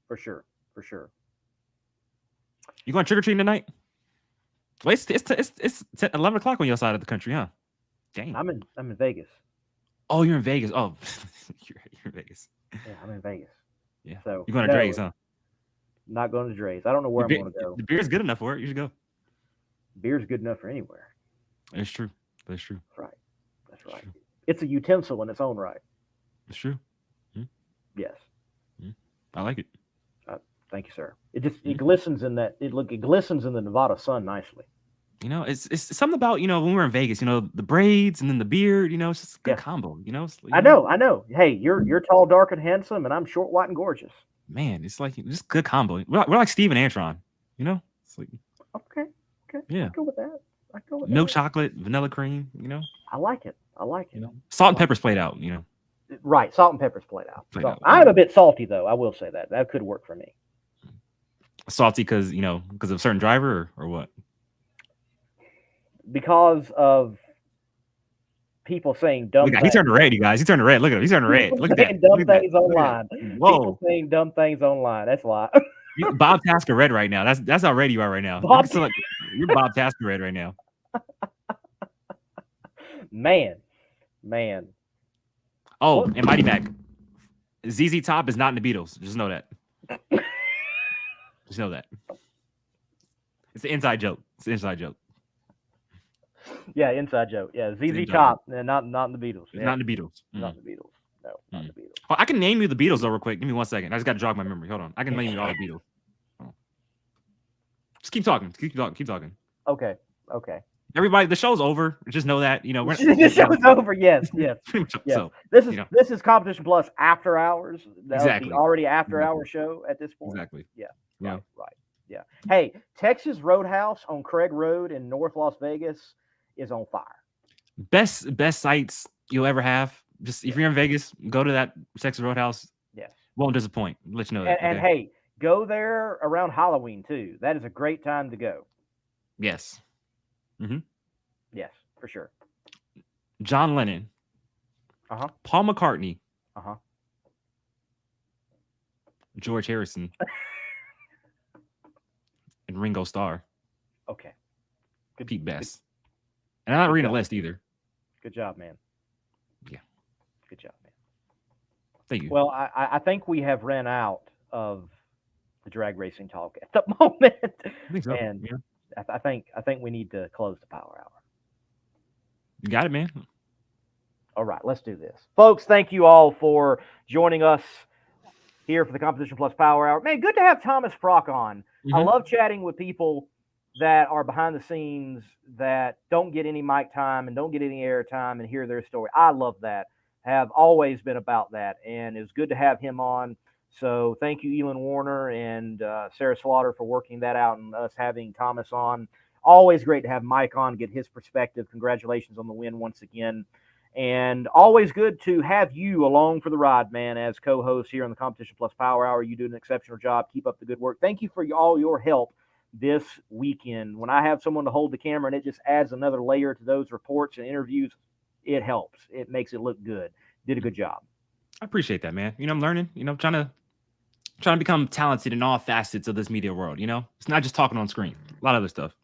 for sure. You going trick-or-treating tonight? Well, it's 11 o'clock on your side of the country, huh? Dang. I'm in Vegas. Oh, you're in Vegas. Oh, you're in Vegas. Yeah, I'm in Vegas. Yeah. So You're going to Dre's, huh? Not going to Dre's. I don't know where I'm going to go. The beer's good enough for it. You should go. Beer's good enough for anywhere. It's true. That's true. That's right. It's a utensil in its own right. It's true. Yes. I like it. Thank you, sir. It glistens in that. It glistens in the Nevada sun nicely. It's something about when we were in Vegas. The braids and then the beard. It's just a good combo. I know. Hey, you're tall, dark, and handsome, and I'm short, white, and gorgeous. Man, it's like just good combo. We're like Steve and Antron. It's like okay. Yeah, I go with that. Milk chocolate, vanilla cream. I like it. Salt and pepper's played out. Right, salt and pepper's played out. I'm a bit salty though. I will say that could work for me. Salty because of a certain driver or what? Because of people saying dumb things. He turned red, you guys. He turned red. Look at him. He's turning red. Look at that. Dumb things online. Whoa. People saying dumb things online. That's why. Bob Tasker red right now. That's how red you are right now. You're Bob Tasker red right now. Man. Oh, and Mighty Mac. ZZ Top is not in the Beatles. Just know that. Just know that. It's an inside joke. Yeah, inside joke. Yeah, ZZ Top, not in the Beatles. Yeah. Not in the Beatles. Not in the Beatles. No, not in the Beatles. Oh, I can name you the Beatles though, real quick. Give me 1 second. I just got to jog my memory. Hold on. I can name you all the Beatles. Just keep talking. Keep talking. Okay. Everybody, the show's over. Just know that. The show's over. Yes. Pretty much. Yes. So this is Competition Plus after hours. Exactly. Already after hour show at this point. Exactly. Yeah. Yeah. Right. Yeah. Hey, Texas Roadhouse on Craig Road in North Las Vegas is on fire. Best sights you'll ever have. Just if you're in Vegas, go to that Texas Roadhouse. Yes. Won't disappoint. Let you know that. And hey, go there around Halloween too. That is a great time to go. Yes. Mm-hmm. Yes, for sure. John Lennon. Paul McCartney. George Harrison. And Ringo Starr. Okay. Pete Best. And I'm not reading a list either. Good job, man. Yeah. Good job, man. Thank you. Well, I think we have ran out of the drag racing talk at the moment. I think so. And yeah. I think we need to close the Power Hour. You got it, man. All right, let's do this. Folks, thank you all for joining us here for the Competition Plus Power Hour. Man, good to have Thomas Prock on. Mm-hmm. I love chatting with people that are behind the scenes that don't get any mic time and don't get any air time and hear their story. I love that. Have always been about that. And it's good to have him on. So thank you, Elon Warner and Sarah Slaughter, for working that out and us having Thomas on. Always great to have Mike on, get his perspective. Congratulations on the win once again. And always good to have you along for the ride, man, as co-host here on the Competition Plus Power Hour. You do an exceptional job. Keep up the good work. Thank you for all your help this weekend. When I have someone to hold the camera and it just adds another layer to those reports and interviews, it helps. It makes it look good. Did a good job. I appreciate that, man. I'm learning, trying to become talented in all facets of this media world. It's not just talking on screen, a lot of other stuff.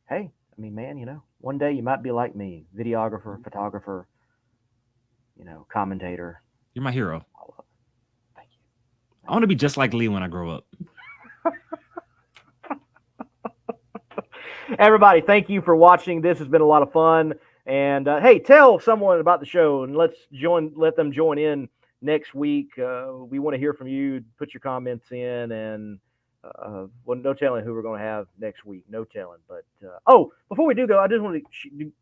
Hey, I mean, man, one day you might be like me, videographer, photographer, commentator. You're my hero. Thank you. I want to be just like Lee when I grow up. Everybody, thank you for watching. This has been a lot of fun. And hey, tell someone about the show and let them join in next week. We want to hear from you. Put your comments in and Well, no telling who we're going to have next week. No telling. But oh, before we do go, I just want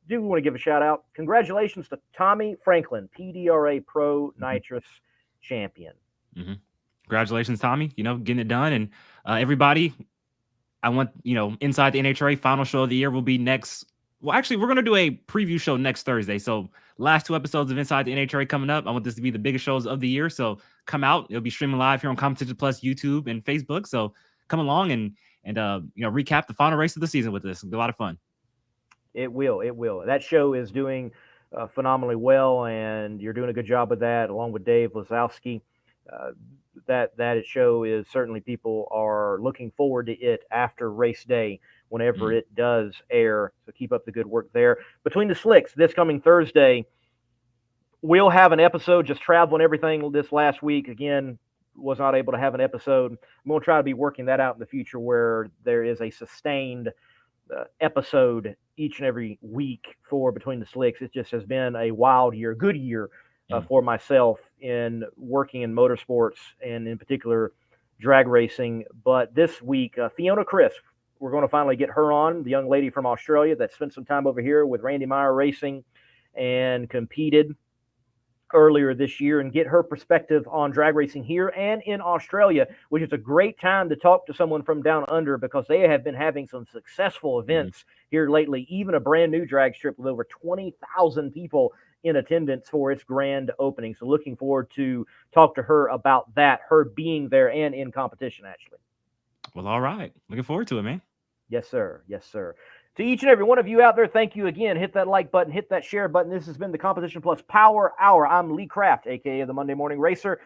to give a shout out. Congratulations to Tommy Franklin, PDRA Pro Nitrous champion. Mm-hmm. Congratulations, Tommy. Getting it done, and everybody. I want inside the NHRA final show of the year will be next. Well, actually, we're going to do a preview show next Thursday. So last 2 episodes of Inside the NHRA coming up. I want this to be the biggest shows of the year. So come out. It'll be streaming live here on Competition Plus, YouTube, and Facebook. So come along and recap the final race of the season with us. It'll be a lot of fun. It will. That show is doing phenomenally well, and you're doing a good job with that, along with Dave Lazowski. That show is certainly, people are looking forward to it after race day whenever it does air. So keep up the good work there. Between the Slicks, this coming Thursday, we'll have an episode, just traveling everything this last week. Again, was not able to have an episode. I'm going to try to be working that out in the future where there is a sustained episode each and every week for Between the Slicks. It just has been a wild year, good year for myself in working in motorsports and in particular drag racing. But this week, Fiona Crisp, we're going to finally get her on, the young lady from Australia that spent some time over here with Randy Meyer Racing and competed earlier this year, and get her perspective on drag racing here and in Australia, which is a great time to talk to someone from down under because they have been having some successful events here lately, even a brand new drag strip with over 20,000 people in attendance for its grand opening. So looking forward to talk to her about that, her being there and in competition, actually. Well, all right. Looking forward to it, man. Yes, sir. Yes, sir. To each and every one of you out there, thank you again. Hit that like button, hit that share button. This has been the Competition Plus Power Hour. I'm Lee Kraft, a.k.a. the Monday Morning Racer.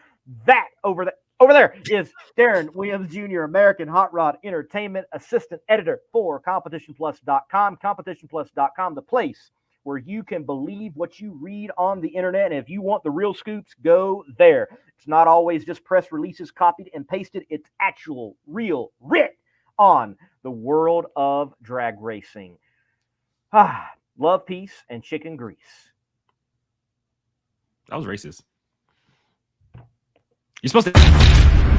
That over there is Darren Williams Jr., American Hot Rod Entertainment Assistant Editor for CompetitionPlus.com. CompetitionPlus.com, the place where you can believe what you read on the internet. And if you want the real scoops, go there. It's not always just press releases copied and pasted. It's actual, real, writ on the world of drag racing. Love, peace, and chicken grease. That was racist. You're supposed to...